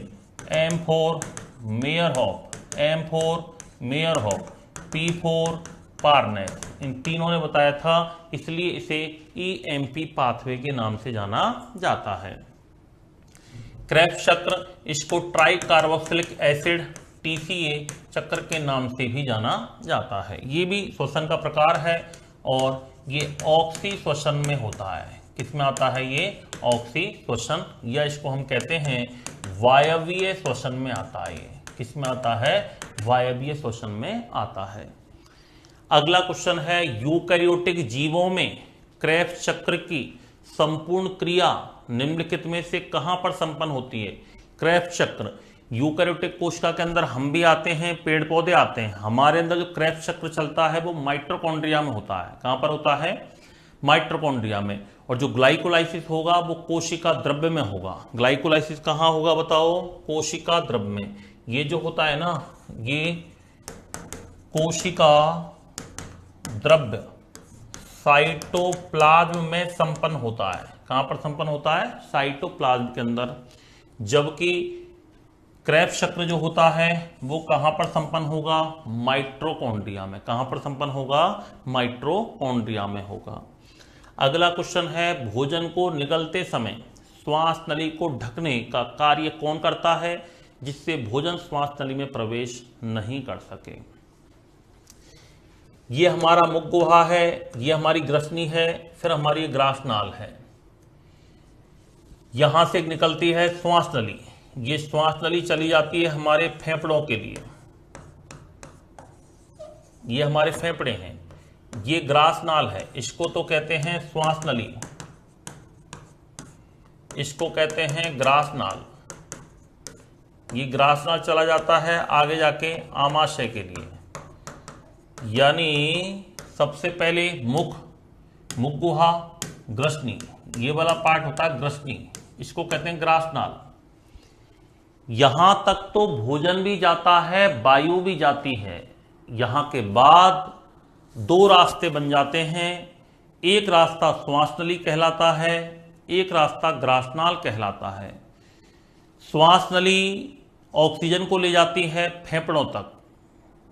M for Meyerhof, M for Meyerhof, P for Parnas. इन तीनों ने बताया था, इसलिए इसे EMP पाथवे के नाम से जाना जाता है। क्रेब्स चक्र, इसको ट्राई कार्बोक्सिलिक एसिड TCA चक्र के नाम से भी जाना जाता है। ये भी श्वसन का प्रकार है और ये ऑक्सी श्वसन में होता है। किसमें आता है? ये ऑक्सी श्वसन, या इसको हम कहते हैं वायवीय श्वसन में आता है। ये किसमें आता है? वायवीय श्वसन में आता है। अगला क्वेश्चन है, यूकैरियोटिक जीवों में क्रेब्स चक्र की संपूर्ण क्रिया निम्नलिखित में से कहां पर संपन्न होती है? क्रेब्स चक्र यूकैरियोटिक कोशिका के अंदर हम भी आते हैं, पेड़ पौधे आते हैं। हमारे अंदर जो क्रेब्स चक्र चलता है वो माइटोकॉन्ड्रिया में होता है। कहां पर होता है? माइटोकॉन्ड्रिया में। और जो ग्लाइकोलाइसिस होगा वो कोशिका द्रव्य में होगा। ग्लाइकोलाइसिस कहां होगा बताओ? कोशिका द्रव्य में। ये जो होता है ना, ये कोशिका द्रव्य साइटोप्लाज्म में संपन्न होता है। कहां पर संपन्न होता है? साइटोप्लाज्म के अंदर। जबकि क्रेब्स चक्र जो होता है वो कहां पर संपन्न होगा? माइटोकॉन्ड्रिया में। कहां पर संपन्न होगा? माइटोकॉन्ड्रिया में होगा। अगला क्वेश्चन है, भोजन को निगलते समय श्वास नली को ढकने का कार्य कौन करता है जिससे भोजन श्वास नली में प्रवेश नहीं कर सके? ये हमारा मुख गुहा है, ये हमारी ग्रसनी है, फिर हमारी ग्रासनाल है। यहां से निकलती है श्वास नली। ये श्वास नली चली जाती है हमारे फेफड़ों के लिए। ये हमारे फेफड़े हैं। ये ग्रासनाल है, इसको तो कहते हैं श्वास नली, इसको कहते हैं ग्रासनाल। ये ग्रासनाल चला जाता है आगे जाके आमाशय के लिए। यानी सबसे पहले मुख गुहा, ग्रसनी, ये वाला पार्ट होता है ग्रसनी, इसको कहते हैं ग्रासनाल। यहां तक तो भोजन भी जाता है, वायु भी जाती है। यहां के बाद दो रास्ते बन जाते हैं। एक रास्ता श्वास नली कहलाता है, एक रास्ता ग्रासनाल कहलाता है। श्वास नली ऑक्सीजन को ले जाती है फेफड़ों तक,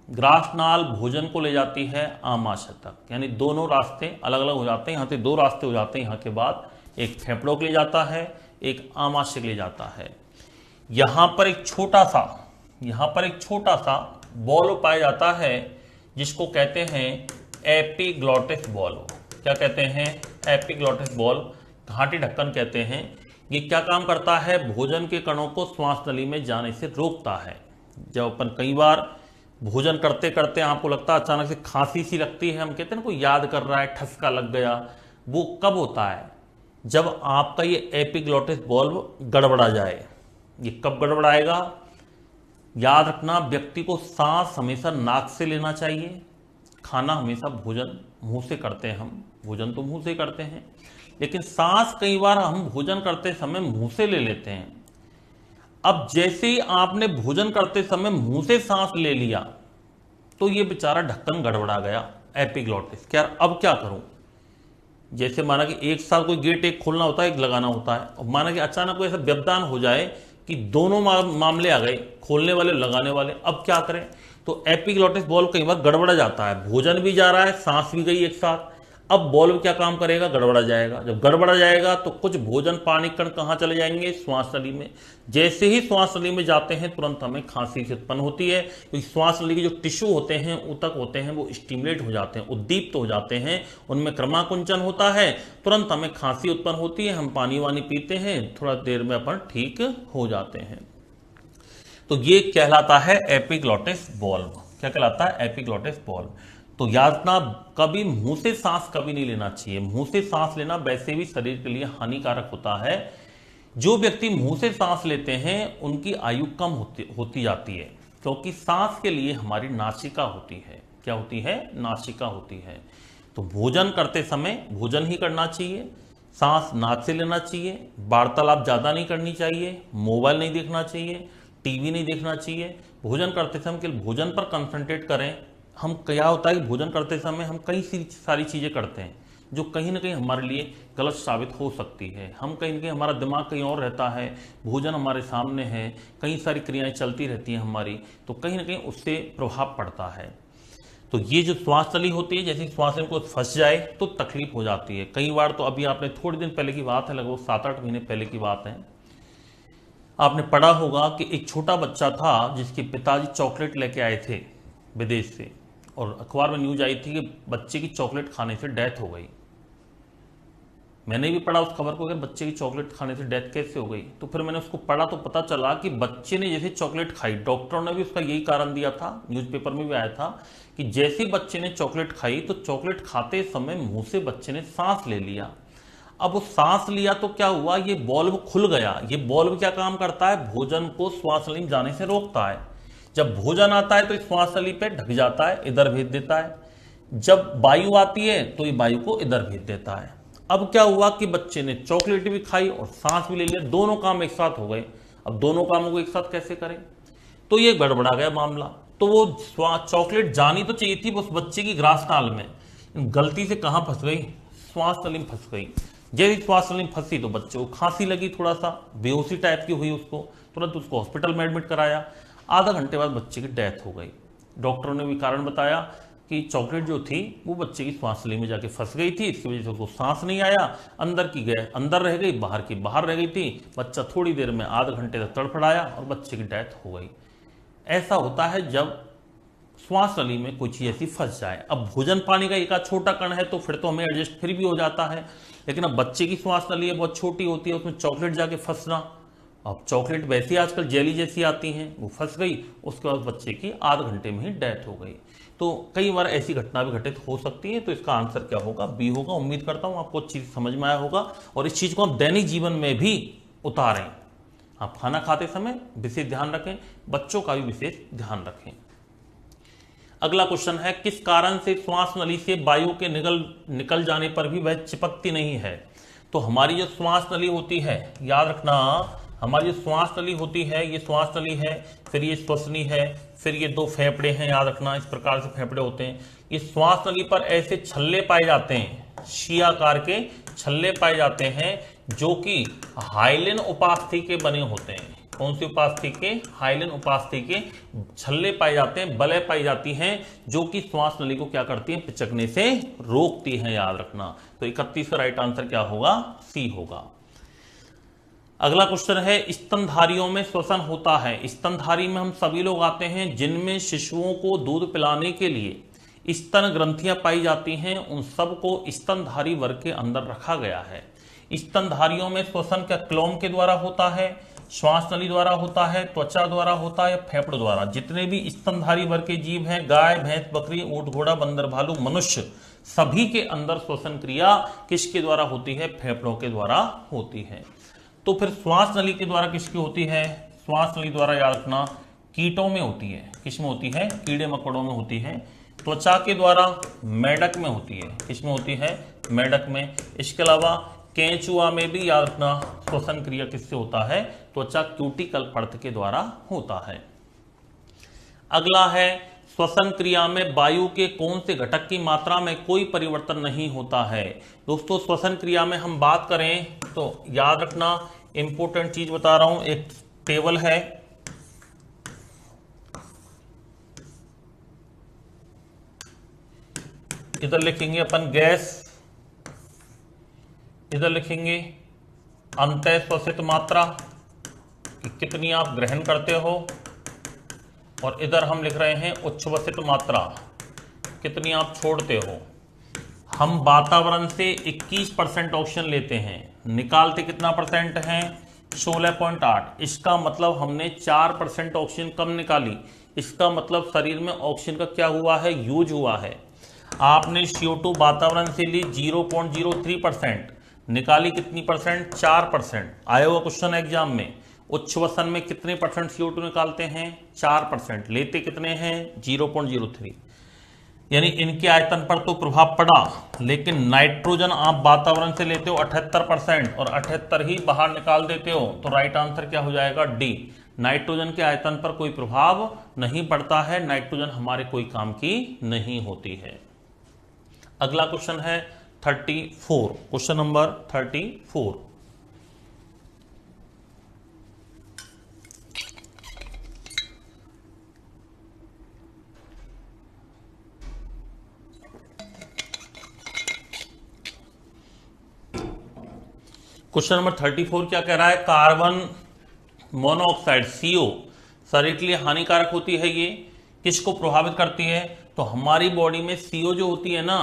ग्रासनाल भोजन को ले जाती है आमाशय तक। यानी दोनों रास्ते अलग अलग हो जाते हैं। यहां से दो रास्ते हो जाते हैं। यहां के बाद एक फेफड़ों के लिए जाता है, एक आमाशय के लिए जाता है। यहां पर एक छोटा सा बॉल्व पाया जाता है जिसको कहते हैं एपिग्लॉटिस बॉल्व। क्या कहते हैं? एपिग्लॉटिस बॉल्व, घाटी ढक्कन कहते हैं। ये क्या काम करता है? भोजन के कणों को श्वास नली में जाने से रोकता है। जब अपन कई बार भोजन करते करते आपको लगता है अचानक से खांसी सी लगती है, हम कहते हैं ना कोई याद कर रहा है, ठसका लग गया, वो कब होता है? जब आपका ये एपिग्लॉटिस बॉल्व गड़बड़ा जाए। ये कब गड़बड़ाएगा? याद रखना, व्यक्ति को सांस हमेशा नाक से लेना चाहिए। खाना हमेशा भोजन मुंह से करते हैं, हम भोजन तो मुंह से करते हैं, लेकिन सांस कई बार हम भोजन करते समय मुंह से ले लेते हैं। अब जैसे ही आपने भोजन करते समय मुंह से सांस ले लिया तो ये बेचारा ढक्कन गड़बड़ा गया, एपिग्लॉटिस। क्या अब क्या करूं? जैसे माना कि एक साथ कोई गेट एक खोलना होता है, एक लगाना होता है, और माना कि अचानक कोई ऐसा व्यवधान हो जाए कि दोनों मामले आ गए, खोलने वाले लगाने वाले, अब क्या करें? तो एपिग्लॉटिस बॉल्व कई बार गड़बड़ा जाता है, भोजन भी जा रहा है, सांस भी गई एक साथ। अब बॉल्व क्या काम करेगा? गड़बड़ा जाएगा। जब गड़बड़ा जाएगा तो कुछ भोजन पानी कण कहां चले जाएंगे? श्वास नली में। जैसे ही श्वास नली में जाते हैं तुरंत हमें खांसी से उत्पन्न होती है, क्योंकि श्वास नली के जो टिश्यू होते हैं, ऊतक होते हैं, वो स्टिमुलेट हो जाते हैं, उद्दीप्त हो जाते हैं, उनमें क्रमाकुंचन होता है, तुरंत हमें खांसी उत्पन्न होती है। हम पानी वानी पीते हैं, थोड़ा देर में अपन ठीक हो जाते हैं। तो ये कहलाता है एपिग्लॉटिस बॉल्व। क्या कहलाता है? Epiglottis valve. तो याद रखना, कभी मुंह से सांस कभी नहीं लेना चाहिए। मुंह से सांस लेना वैसे भी शरीर के लिए हानिकारक होता है। जो व्यक्ति मुंह से सांस लेते हैं उनकी आयु कम होती जाती है, क्योंकि सांस के लिए हमारी नासिका होती है। क्या होती है? नासिका होती है। तो भोजन करते समय भोजन ही करना चाहिए, सांस नाक से लेना चाहिए, वार्तालाप ज्यादा नहीं करनी चाहिए, मोबाइल नहीं देखना चाहिए, टीवी नहीं देखना चाहिए। भोजन करते समय केवल भोजन पर कंसंट्रेट करें। हम क्या होता है कि भोजन करते समय हम कई सारी चीजें करते हैं जो कहीं ना कहीं हमारे लिए गलत साबित हो सकती है। हम कहीं ना कहीं, हमारा दिमाग कहीं और रहता है, भोजन हमारे सामने है, कई सारी क्रियाएं चलती रहती हैं हमारी, तो कहीं ना कहीं उससे प्रभाव पड़ता है। तो ये जो श्वास नली होती है, जैसे श्वास नली को फंस जाए तो तकलीफ हो जाती है। कई बार तो अभी आपने थोड़े दिन पहले की बात है, लगभग 7-8 महीने पहले की बात है, आपने पढ़ा होगा कि एक छोटा बच्चा था जिसके पिताजी चॉकलेट लेके आए थे विदेश से, और अखबार में न्यूज आई थी कि बच्चे की चॉकलेट खाने से डेथ हो गई। मैंने भी पढ़ा उस खबर को, अगर बच्चे की चॉकलेट खाने से डेथ कैसे हो गई। तो फिर मैंने उसको पढ़ा तो पता चला कि बच्चे ने जैसे चॉकलेट खाई, डॉक्टरों ने भी उसका यही कारण दिया था, न्यूज़पेपर में भी आया था कि जैसे बच्चे ने चॉकलेट खाई तो चॉकलेट खाते समय मुंह से बच्चे ने सांस ले लिया। अब वो सांस लिया तो क्या हुआ? ये बॉल्व खुल गया। ये बॉल्व क्या काम करता है? भोजन को श्वास नली में जाने से रोकता है। जब भोजन आता है तो इस श्वास नली पे ढक जाता है, इधर भेज देता है। जब वायु आती है तो ये वायु को इधर भेज देता है। अब क्या हुआ कि बच्चे ने चॉकलेट भी खाई और सांस भी ले लिया, दोनों काम एक साथ हो गए। अब दोनों कामों को एक साथ कैसे करें? तो ये गड़बड़ा गया मामला। तो वो चॉकलेट जानी तो चाहिए थी उस बच्चे की ग्रास नाल में, गलती से कहां फंस गई? श्वास नली में फंस गई। जैसे श्वास नली में फंसी तो बच्चे को खांसी लगी, थोड़ा सा बेहोशी टाइप की हुई, उसको तुरंत उसको हॉस्पिटल में एडमिट कराया। आधा घंटे बाद बच्चे की डेथ हो गई। डॉक्टरों ने भी कारण बताया कि चॉकलेट जो थी वो बच्चे की श्वास नली में जाके फंस गई थी, इसकी वजह से उसको सांस नहीं आया, अंदर की गए अंदर रह गई, बाहर की बाहर रह गई थी। बच्चा थोड़ी देर में आधे घंटे तक तड़फड़ाया और बच्चे की डेथ हो गई। ऐसा होता है जब श्वास नली में कोई चीज ऐसी फंस जाए। अब भोजन पानी का एक छोटा कण है तो फिर तो हमें एडजस्ट फिर भी हो जाता है, लेकिन अब बच्चे की श्वास नली बहुत छोटी होती है, उसमें चॉकलेट जाके फंसना। अब चॉकलेट वैसे आजकल जेली जैसी आती हैं, वो फंस गई, उसके बाद बच्चे की आधे घंटे में ही डेथ हो गई। तो कई बार ऐसी घटना भी घटित हो सकती है। तो इसका आंसर क्या होगा? बी होगा। उम्मीद करता हूं आपको चीज समझ में आया होगा और इस चीज को आप दैनिक जीवन में भी उतारें। आप खाना खाते समय विशेष ध्यान रखें, बच्चों का भी विशेष ध्यान रखें। अगला क्वेश्चन है, किस कारण से श्वास नली से वायु के निकल जाने पर भी वह चिपकती नहीं है? तो हमारी जो श्वास नली होती है, याद रखना, हमारी जो श्वास नली होती है, ये श्वास नली है, फिर ये श्वसनी है, फिर ये दो फेफड़े हैं, याद रखना इस प्रकार से फेफड़े होते हैं। इस श्वास नली पर ऐसे छल्ले पाए जाते हैं, शी आकार के छल्ले पाए जाते हैं, जो कि हाइलिन उपास्थि के बने होते हैं। कौन सी उपास्थि के? हाइलिन उपास्थि के छल्ले पाए जाते हैं, बलय पाई जाती हैं, जो कि श्वास नली को क्या करती हैं? पिचकने से रोकती हैं, याद रखना। तो 31 का राइट आंसर क्या होगा? सी होगा। अगला क्वेश्चन है, स्तनधारियों में श्वसन होता है। स्तनधारी में हम सभी लोग आते हैं जिनमें शिशुओं को दूध पिलाने के लिए स्तन ग्रंथियां पाई जाती हैं, उन सबको स्तनधारी वर्ग के अंदर रखा गया है। स्तनधारियों में श्वसन क्या क्लोम के द्वारा होता है, श्वास नली द्वारा होता है, त्वचा द्वारा होता है या फेफड़ों द्वारा? जितने भी स्तनधारी वर्ग के जीव हैं, गाय, भैंस, बकरी, ऊंट, घोड़ा, बंदर, भालू, मनुष्य, सभी के अंदर श्वसन क्रिया किसके द्वारा होती है? फेफड़ों के द्वारा होती है। तो फिर श्वास नली के द्वारा किसकी होती है? श्वास नली द्वारा याद रखना कीटों में होती है। किसमें होती है? कीड़े मकोड़ों में होती है। त्वचा के द्वारा मेढक में होती है। किसमें होती है? मेढक में। इसके अलावा केंचुआ में भी याद रखना श्वसन क्रिया किससे होता है? त्वचा क्यूटिकल परत के द्वारा होता है। अगला है, श्वसन क्रिया में वायु के कौन से घटक की मात्रा में कोई परिवर्तन नहीं होता है? दोस्तों श्वसन क्रिया में हम बात करें तो याद रखना, इंपॉर्टेंट चीज बता रहा हूं, एक टेबल है, इधर लिखेंगे अपन गैस, इधर लिखेंगे अंतः श्वसित मात्रा कि कितनी आप ग्रहण करते हो, और इधर हम लिख रहे हैं उच्छ्वसित मात्रा कितनी आप छोड़ते हो। हम वातावरण से 21% ऑक्सीजन लेते हैं, निकालते कितना परसेंट हैं? 16.8। इसका मतलब हमने 4% ऑक्सीजन कम निकाली। इसका मतलब शरीर में ऑक्सीजन का क्या हुआ है? यूज हुआ है। आपने CO2 वातावरण से ली 0.03%, निकाली कितनी परसेंट? 4%। आया हुआ क्वेश्चन एग्जाम में। उच्छ्वसन में कितने परसेंट CO2 निकालते हैं? 4%। लेते कितने हैं? 0.03। यानी इनके आयतन पर तो प्रभाव पड़ा, लेकिन नाइट्रोजन आप वातावरण से लेते हो 78% और 78 ही बाहर निकाल देते हो, तो राइट आंसर क्या हो जाएगा? डी। नाइट्रोजन के आयतन पर कोई प्रभाव नहीं पड़ता है, नाइट्रोजन हमारे कोई काम की नहीं होती है। अगला क्वेश्चन है 34, क्वेश्चन नंबर 34। क्वेश्चन नंबर 34 क्या कह रहा है? कार्बन मोनोऑक्साइड CO शरीर के लिए हानिकारक होती है। ये किसको प्रभावित करती है? तो हमारी बॉडी में CO जो होती है ना,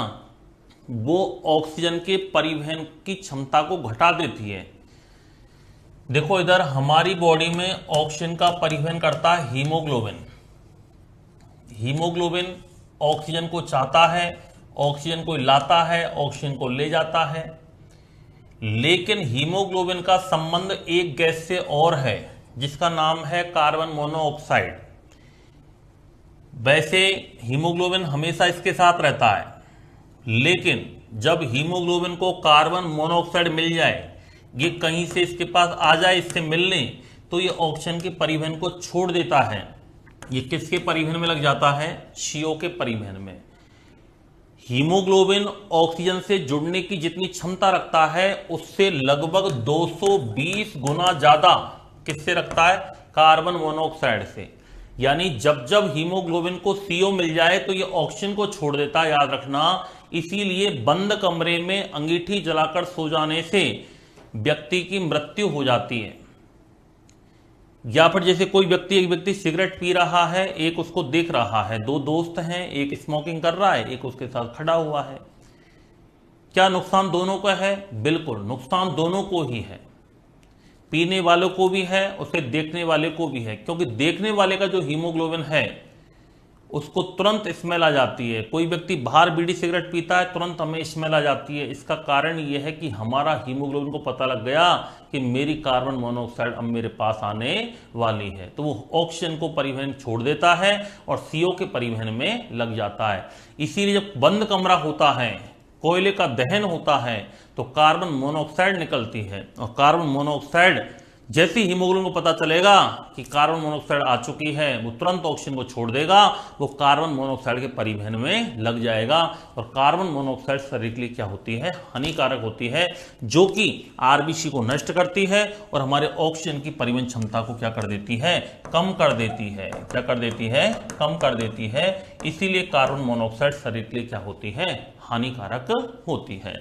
वो ऑक्सीजन के परिवहन की क्षमता को घटा देती है। देखो इधर हमारी बॉडी में ऑक्सीजन का परिवहन करता है हीमोग्लोबिन। हीमोग्लोबिन ऑक्सीजन को चाहता है, ऑक्सीजन को लाता है, ऑक्सीजन को ले जाता है, लेकिन हीमोग्लोबिन का संबंध एक गैस से और है जिसका नाम है कार्बन मोनोऑक्साइड। वैसे हीमोग्लोबिन हमेशा इसके साथ रहता है, लेकिन जब हीमोग्लोबिन को कार्बन मोनोऑक्साइड मिल जाए, ये कहीं से इसके पास आ जाए इससे मिलने, तो ये ऑक्सीजन के परिवहन को छोड़ देता है। ये किसके परिवहन में लग जाता है? CO के परिवहन में। हीमोग्लोबिन ऑक्सीजन से जुड़ने की जितनी क्षमता रखता है उससे लगभग 220 गुना ज्यादा किससे रखता है? कार्बन मोनोऑक्साइड से। यानी जब जब हीमोग्लोबिन को CO मिल जाए तो ये ऑक्सीजन को छोड़ देता है, याद रखना। इसीलिए बंद कमरे में अंगीठी जलाकर सो जाने से व्यक्ति की मृत्यु हो जाती है। या फिर जैसे कोई व्यक्ति, एक व्यक्ति सिगरेट पी रहा है, एक उसको देख रहा है, दो दोस्त हैं, एक स्मोकिंग कर रहा है, एक उसके साथ खड़ा हुआ है, क्या नुकसान दोनों का है? बिल्कुल नुकसान दोनों को ही है, पीने वालों को भी है, उसे देखने वाले को भी है। क्योंकि देखने वाले का जो हीमोग्लोबिन है उसको तुरंत स्मेल आ जाती है। कोई व्यक्ति बाहर बीड़ी सिगरेट पीता है, तुरंत हमें स्मेल आ जाती है। इसका कारण यह है कि हमारा हीमोग्लोबिन को पता लग गया कि मेरी कार्बन मोनोऑक्साइड अब मेरे पास आने वाली है, तो वो ऑक्सीजन को परिवहन छोड़ देता है और CO के परिवहन में लग जाता है। इसीलिए जब बंद कमरा होता है, कोयले का दहन होता है, तो कार्बन मोनोऑक्साइड निकलती है, और कार्बन मोनोऑक्साइड जैसे ही हीमोग्लोबिन को पता चलेगा कि कार्बन मोनोऑक्साइड आ चुकी है, वो तुरंत ऑक्सीजन को छोड़ देगा, वो कार्बन मोनोऑक्साइड के परिवहन में लग जाएगा। और कार्बन मोनोऑक्साइड शरीर के लिए क्या होती है? हानिकारक होती है, जो कि RBC को नष्ट करती है और हमारे ऑक्सीजन की परिवहन क्षमता को क्या कर देती है? कम कर देती है। क्या कर देती है? कम कर देती है। इसीलिए कार्बन मोनोऑक्साइड शरीर के लिए क्या होती है? हानिकारक होती है।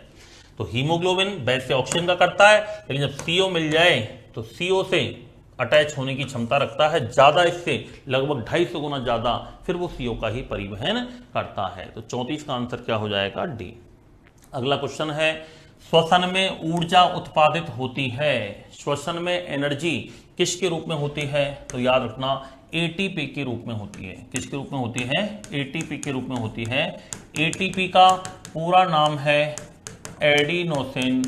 तो हीमोग्लोबिन बेस से ऑक्सीजन का करता है, लेकिन जब CO मिल जाए तो CO से अटैच होने की क्षमता रखता है ज्यादा, इससे लगभग 250 गुना ज्यादा, फिर वो CO का ही परिवहन करता है। तो 34 का आंसर क्या हो जाएगा? डी। अगला क्वेश्चन है, श्वसन में ऊर्जा उत्पादित होती है, श्वसन में एनर्जी किसके रूप में होती है? तो याद रखना ATP के रूप में होती है। किसके रूप में होती है? ATP के रूप में होती है। ATP का पूरा नाम है एडिनोसिन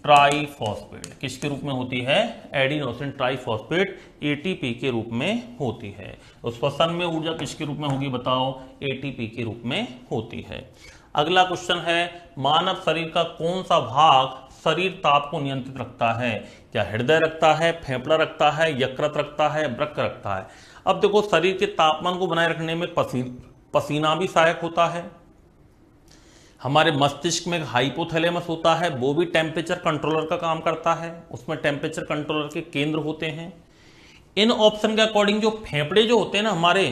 ट्राइफॉस्फेट। किसके रूप में होती है? एडिनोसिन ट्राइफॉस्फेट ATP के रूप में होती है। तो श्वसन में ऊर्जा किसके रूप में होगी बताओ? ATP के रूप में होती है। अगला क्वेश्चन है, मानव शरीर का कौन सा भाग शरीर ताप को नियंत्रित रखता है? क्या हृदय रखता है, फेफड़ा रखता है, यकृत रखता है, वृक्क रखता है? अब देखो, शरीर के तापमान को बनाए रखने में पसीना भी सहायक होता है। हमारे मस्तिष्क में हाइपोथैलेमस होता है, वो भी टेम्परेचर कंट्रोलर का काम करता है, उसमें टेम्परेचर कंट्रोलर के केंद्र होते हैं। इन ऑप्शन के अकॉर्डिंग जो फेफड़े जो होते हैं ना हमारे,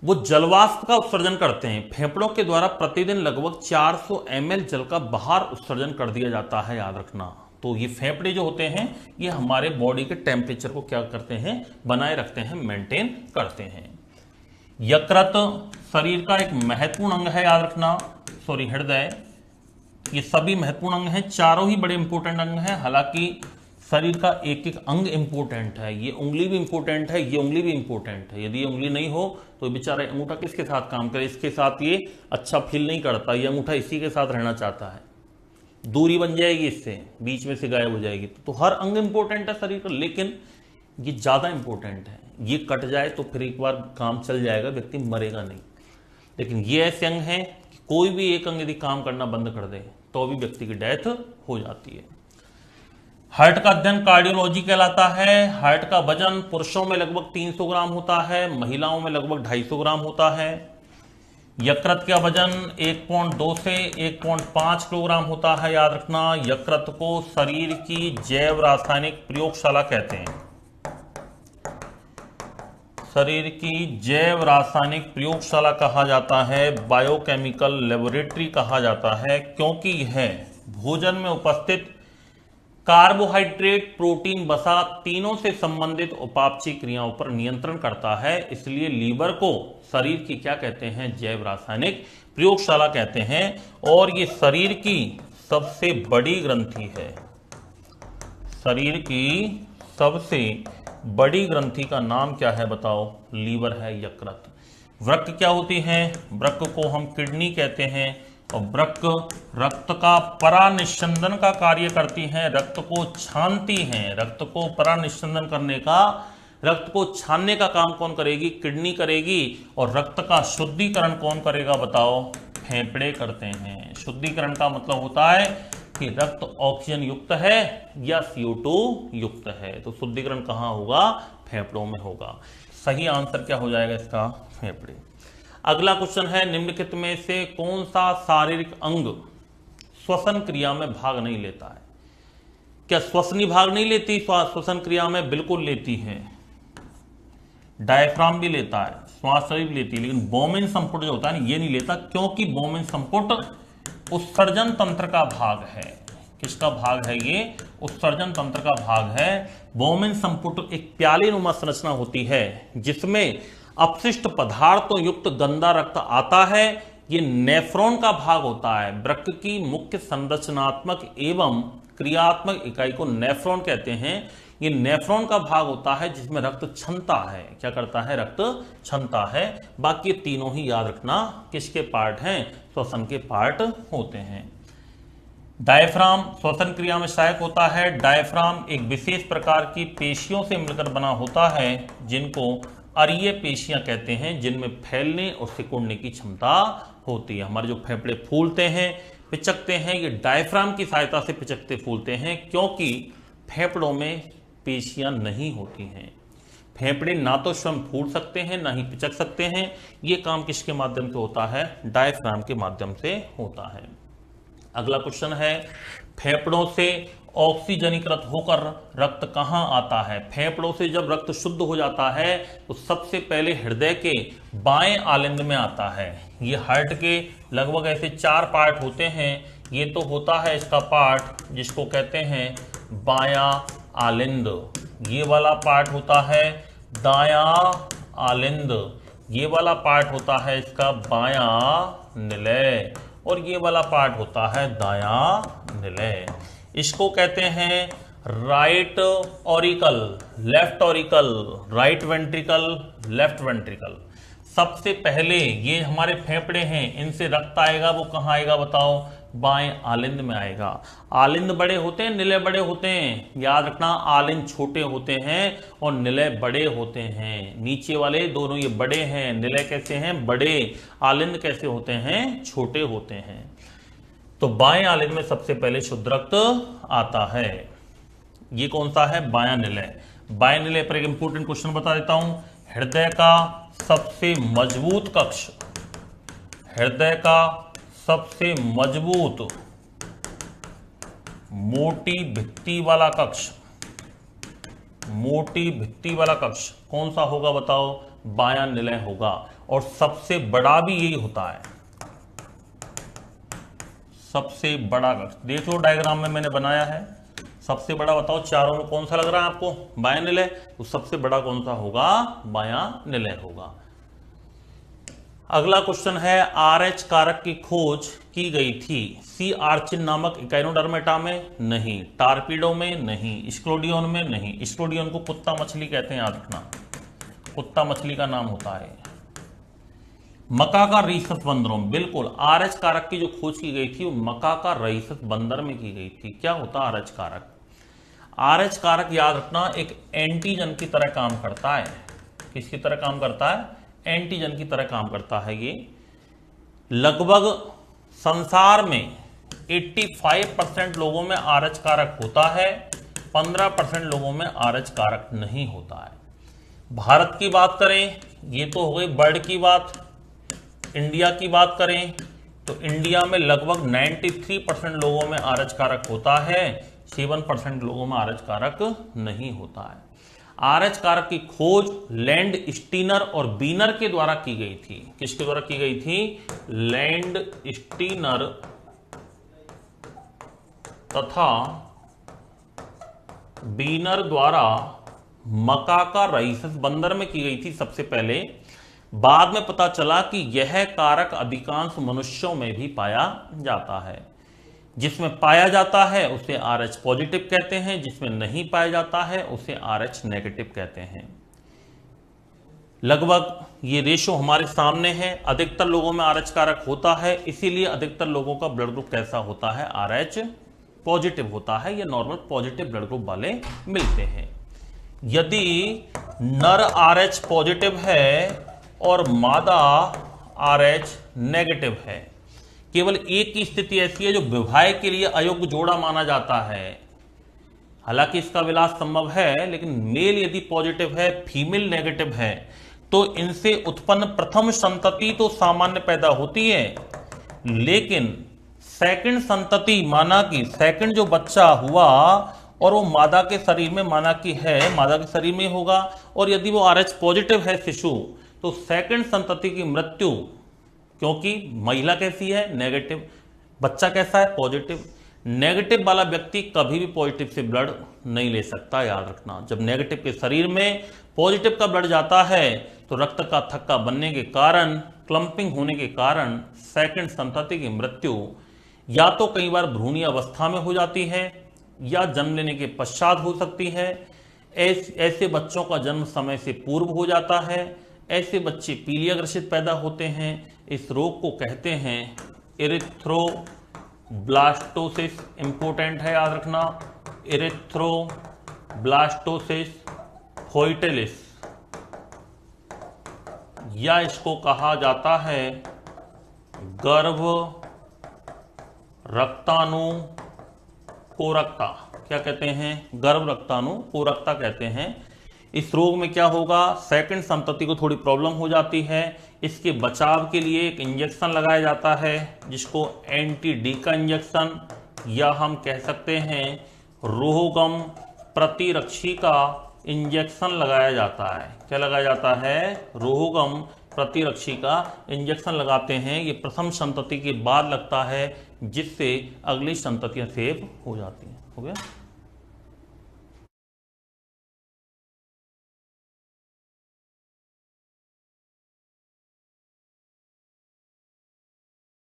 वो जलवाष्प का उत्सर्जन करते हैं। फेफड़ों के द्वारा प्रतिदिन लगभग 400 ml जल का बाहर उत्सर्जन कर दिया जाता है, याद रखना। तो ये फेफड़े जो होते हैं ये हमारे बॉडी के टेम्परेचर को क्या करते हैं? बनाए रखते हैं, मेंटेन करते हैं। यकृत शरीर का एक महत्वपूर्ण अंग है, याद रखना। सॉरी, हृदय, ये सभी महत्वपूर्ण अंग हैं, चारों ही बड़े इंपोर्टेंट अंग हैं। हालांकि शरीर का एक एक अंग इंपोर्टेंट है, ये उंगली भी इंपोर्टेंट है, ये उंगली भी इंपोर्टेंट है। यदि ये उंगली नहीं हो तो बेचारा अंगूठा किसके साथ काम करे? इसके साथ ये अच्छा फील नहीं करता, ये अंगूठा इसी के साथ रहना चाहता है, दूरी बन जाएगी, इससे बीच में से गायब हो जाएगी। तो हर अंग इंपोर्टेंट है शरीर का, लेकिन ये ज्यादा इंपोर्टेंट है। ये कट जाए तो फिर एक बार काम चल जाएगा, व्यक्ति मरेगा नहीं। लेकिन ये ऐसे अंग हैं कि कोई भी एक अंग यदि काम करना बंद कर दे तो भी व्यक्ति की डेथ हो जाती है। हार्ट का अध्ययन कार्डियोलॉजी कहलाता है। हार्ट का वजन पुरुषों में लगभग 300 ग्राम होता है, महिलाओं में लगभग 250 ग्राम होता है। यकृत का वजन 1.2 से 1.5 किलोग्राम होता है, याद रखना। यकृत को शरीर की जैव रासायनिक प्रयोगशाला कहते हैं, शरीर की जैव रासायनिक प्रयोगशाला कहा जाता है, बायोकेमिकल लेबोरेटरी कहा जाता है, क्योंकि यह भोजन में उपस्थित कार्बोहाइड्रेट, प्रोटीन, वसा तीनों से संबंधित उपापचयी क्रियाओं पर नियंत्रण करता है। इसलिए लीवर को शरीर की क्या कहते हैं? जैव रासायनिक प्रयोगशाला कहते हैं। और ये शरीर की सबसे बड़ी ग्रंथि है, शरीर की सबसे बड़ी ग्रंथि का नाम क्या है बताओ? लीवर है, यकृत। वृक्क क्या होती है? वृक्क को हम किडनी कहते हैं, और वृक्क रक्त का परानिस्संदन का कार्य करती हैं, रक्त को छानती हैं। रक्त को परानिस्संदन करने का, रक्त को छानने का काम कौन करेगी? किडनी करेगी। और रक्त का शुद्धिकरण कौन करेगा बताओ? फेफड़े करते हैं। शुद्धिकरण का मतलब होता है कि रक्त ऑक्सीजन युक्त है या CO2 युक्त है। तो शुद्धिकरण कहाँ होगा? फेफड़ों में होगा। सही आंसर क्या हो जाएगा इसका? फेफड़े। अगला क्वेश्चन है, निम्नलिखित में से कौन सा शारीरिक अंग श्वसन क्रिया में भाग नहीं लेता है? क्या श्वसनी भाग नहीं लेती श्वसन क्रिया में? बिल्कुल लेती है। डायफ्राम भी लेता है, श्वास भी लेती है, लेकिन बोमेन संपुट जो होता है ये नहीं लेता, क्योंकि बोमेन संपुट उत्सर्जन तंत्र का भाग है। किसका भाग है ये? उत्सर्जन तंत्र का भाग है। बोमेन संपुट एक प्याली नुमा संरचना होती है जिसमें अपशिष्ट पदार्थों युक्त गंदा रक्त आता है। ये नेफ्रॉन का भाग होता है। वृक्क की मुख्य संरचनात्मक एवं क्रियात्मक इकाई को नेफ्रॉन कहते हैं। ये नेफ्रॉन का भाग होता है जिसमें रक्त छनता है। क्या करता है? रक्त छनता है। बाकी तीनों ही याद रखना किसके पार्ट हैं? श्वसन के पार्ट होते हैं। डायफ्राम श्वसन क्रिया में सहायक होता है। डायफ्राम एक विशेष प्रकार की पेशियों से मिलकर बना होता है जिनको अरीय पेशियां कहते हैं, जिनमें फैलने और सिकुड़ने की क्षमता होती है। हमारे जो फेफड़े फूलते हैं, पिचकते हैं, ये डायफ्राम की सहायता से पिचकते फूलते हैं, क्योंकि फेफड़ों में पेशियां नहीं होती हैं। फेफड़े ना तो स्वयं फूल सकते हैं ना ही पिचक सकते हैं। ये काम किसके माध्यम से होता है? डायफ्राम के माध्यम से होता है। अगला क्वेश्चन है, फेफड़ों से ऑक्सीजनीकृत होकर रक्त कहां आता है? फेफड़ों से जब रक्त शुद्ध हो जाता है तो सबसे पहले हृदय के बाएं आलिंद में आता है। ये हार्ट के लगभग ऐसे 4 पार्ट होते हैं। ये तो होता है इसका पार्ट जिसको कहते हैं बायां आलिंद, ये वाला पार्ट होता है दायां आलिंद, ये वाला पार्ट होता है इसका बायां निलय, और ये वाला पार्ट होता है दायां निलय। इसको कहते हैं right auricle, left auricle, right ventricle, left ventricle. सबसे पहले ये हमारे फेफड़े हैं, इनसे रक्त आएगा, वो कहाँ आएगा बताओ? बाएं आलिंद में आएगा। आलिंद बड़े होते हैं, निलय बड़े होते हैं, याद रखना, आलिंद छोटे होते हैं और निलय बड़े होते हैं। नीचे वाले दोनों ये बड़े हैं, निलय कैसे हैं? बड़े। आलिंद कैसे होते हैं? छोटे होते हैं। तो बाएं आलिंद में सबसे पहले शुद्ध रक्त आता है। ये कौन सा है? बायां निलय। बाएं निलय पर एक इंपॉर्टेंट क्वेश्चन बता देता हूं। हृदय का सबसे मजबूत कक्ष, हृदय का सबसे मजबूत मोटी भित्ति वाला कक्ष, मोटी भित्ति वाला कक्ष कौन सा होगा बताओ? बायां निलय होगा। और सबसे बड़ा भी यही होता है, सबसे बड़ा कक्ष। देख लो डायग्राम में मैंने बनाया है, सबसे बड़ा बताओ चारों में कौन सा लग रहा है आपको? बायां निलय। तो सबसे बड़ा कौन सा होगा? बायां निलय होगा। अगला क्वेश्चन है, आरएच कारक की खोज की गई थी सी आर्चिन नामक इकाइनोडर्मेटा में? नहीं। टार्पीडो में? नहीं। स्क्लोडियन में? नहीं। स्क्लोडियन को कुत्ता मछली कहते हैं, याद रखना, कुत्ता मछली का नाम होता है। मकाका रीसस बंदरों में? बिल्कुल। आरएच कारक की जो खोज की गई थी वो मकाका रीसस बंदर में की गई थी। क्या होता है आरएच कारक? आरएच कारक याद रखना एक एंटीजन की तरह काम करता है। किसकी तरह काम करता है? एंटीजन की तरह काम करता है। ये लगभग संसार में 85% लोगों में आरएच कारक होता है, 15% लोगों में आरएच कारक नहीं होता है। भारत की बात करें, ये तो हो गई बर्ड की बात। इंडिया की बात करें तो इंडिया में लगभग 93% लोगों में आरएच कारक होता है, 7% लोगों में आरएच कारक नहीं होता है। आरएच कारक की खोज लैंड स्टीनर और बीनर के द्वारा की गई थी। किसके द्वारा की गई थी? लैंड स्टीनर तथा बीनर द्वारा मकाका रीसस बंदर में की गई थी सबसे पहले। बाद में पता चला कि यह कारक अधिकांश मनुष्यों में भी पाया जाता है। जिसमें पाया जाता है उसे आरएच पॉजिटिव कहते हैं, जिसमें नहीं पाया जाता है उसे आरएच नेगेटिव कहते हैं। लगभग ये रेशो हमारे सामने है। अधिकतर लोगों में आरएच कारक होता है, इसीलिए अधिकतर लोगों का ब्लड ग्रुप कैसा होता है? आरएच पॉजिटिव होता है। ये नॉर्मल पॉजिटिव ब्लड ग्रुप वाले मिलते हैं। यदि नर आरएच पॉजिटिव है और मादा आरएच नेगेटिव है, केवल एक की स्थिति ऐसी है जो विवाह के लिए अयोग्य जोड़ा माना जाता है। हालांकि इसका विलास संभव है, लेकिन मेल यदि पॉजिटिव है, फीमेल नेगेटिव है, तो इनसे उत्पन्न प्रथम संतति तो सामान्य पैदा होती है, लेकिन सेकंड संतति, माना कि सेकंड जो बच्चा हुआ और वो मादा के शरीर में, माना कि है मादा के शरीर में होगा, और यदि वो आरएच पॉजिटिव है शिशु, तो सेकंड संतति की मृत्यु, क्योंकि महिला कैसी है? नेगेटिव, बच्चा कैसा है? पॉजिटिव। नेगेटिव वाला व्यक्ति कभी भी पॉजिटिव से ब्लड नहीं ले सकता, याद रखना। जब नेगेटिव के शरीर में पॉजिटिव का ब्लड जाता है तो रक्त का थक्का बनने के कारण, क्लम्पिंग होने के कारण सेकंड संतति की मृत्यु या तो कई बार भ्रूणीय अवस्था में हो जाती है या जन्म लेने के पश्चात हो सकती है। ऐसे बच्चों का जन्म समय से पूर्व हो जाता है। ऐसे बच्चे पीलिया ग्रसित पैदा होते हैं। इस रोग को कहते हैं इरिथ्रोब्लास्टोसिस। इंपोर्टेंट है, याद रखना, इरिथ्रोब्लास्टोसिस फोइटिलिस, या इसको कहा जाता है गर्भ रक्ताणुकोरकता। क्या कहते हैं? गर्भ रक्ताणुकोरकता कहते हैं। इस रोग में क्या होगा? सेकंड संतति को थोड़ी प्रॉब्लम हो जाती है। इसके बचाव के लिए एक इंजेक्शन लगाया जाता है जिसको एंटी डी का इंजेक्शन, या हम कह सकते हैं रोहगम प्रतिरक्षी का इंजेक्शन लगाया जाता है। क्या लगाया जाता है? रोहगम प्रतिरक्षी का इंजेक्शन लगाते हैं। ये प्रथम संतति के बाद लगता है, जिससे अगली संततियां सेव हो जाती हैं। हो गया।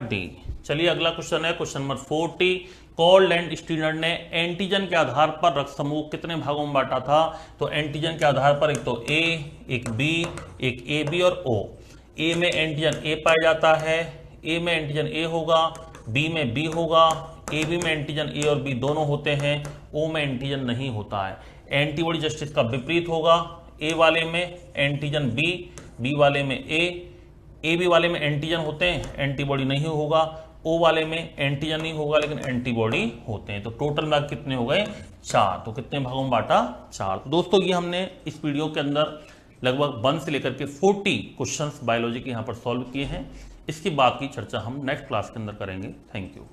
डी। चलिए अगला क्वेश्चन है question number 40। Call and Steiner ने एंटीजन के आधार पर रक्त समूह कितने भागों में बांटा था? तो एंटीजन के आधार पर एक तो ए, एक बी, एक ए बी और ओ। ए में एंटीजन ए पाया जाता है, ए में एंटीजन ए होगा, बी में बी होगा, ए बी में एंटीजन ए और बी दोनों होते हैं, ओ में एंटीजन नहीं होता है। एंटीबॉडी जस्ट इसका विपरीत होगा, ए वाले में एंटीजन बी, बी वाले में ए बी वाले में एंटीजन होते हैं, एंटीबॉडी नहीं होगा, ओ वाले में एंटीजन नहीं होगा लेकिन एंटीबॉडी होते हैं। तो टोटल भाग कितने हो गए? 4। तो कितने भागों में बांटा? 4। तो दोस्तों ये हमने इस वीडियो के अंदर लगभग 1 से लेकर के 40 क्वेश्चंस बायोलॉजी के यहाँ पर सॉल्व किए हैं। इसकी बात की चर्चा हम नेक्स्ट क्लास के अंदर करेंगे। Thank you.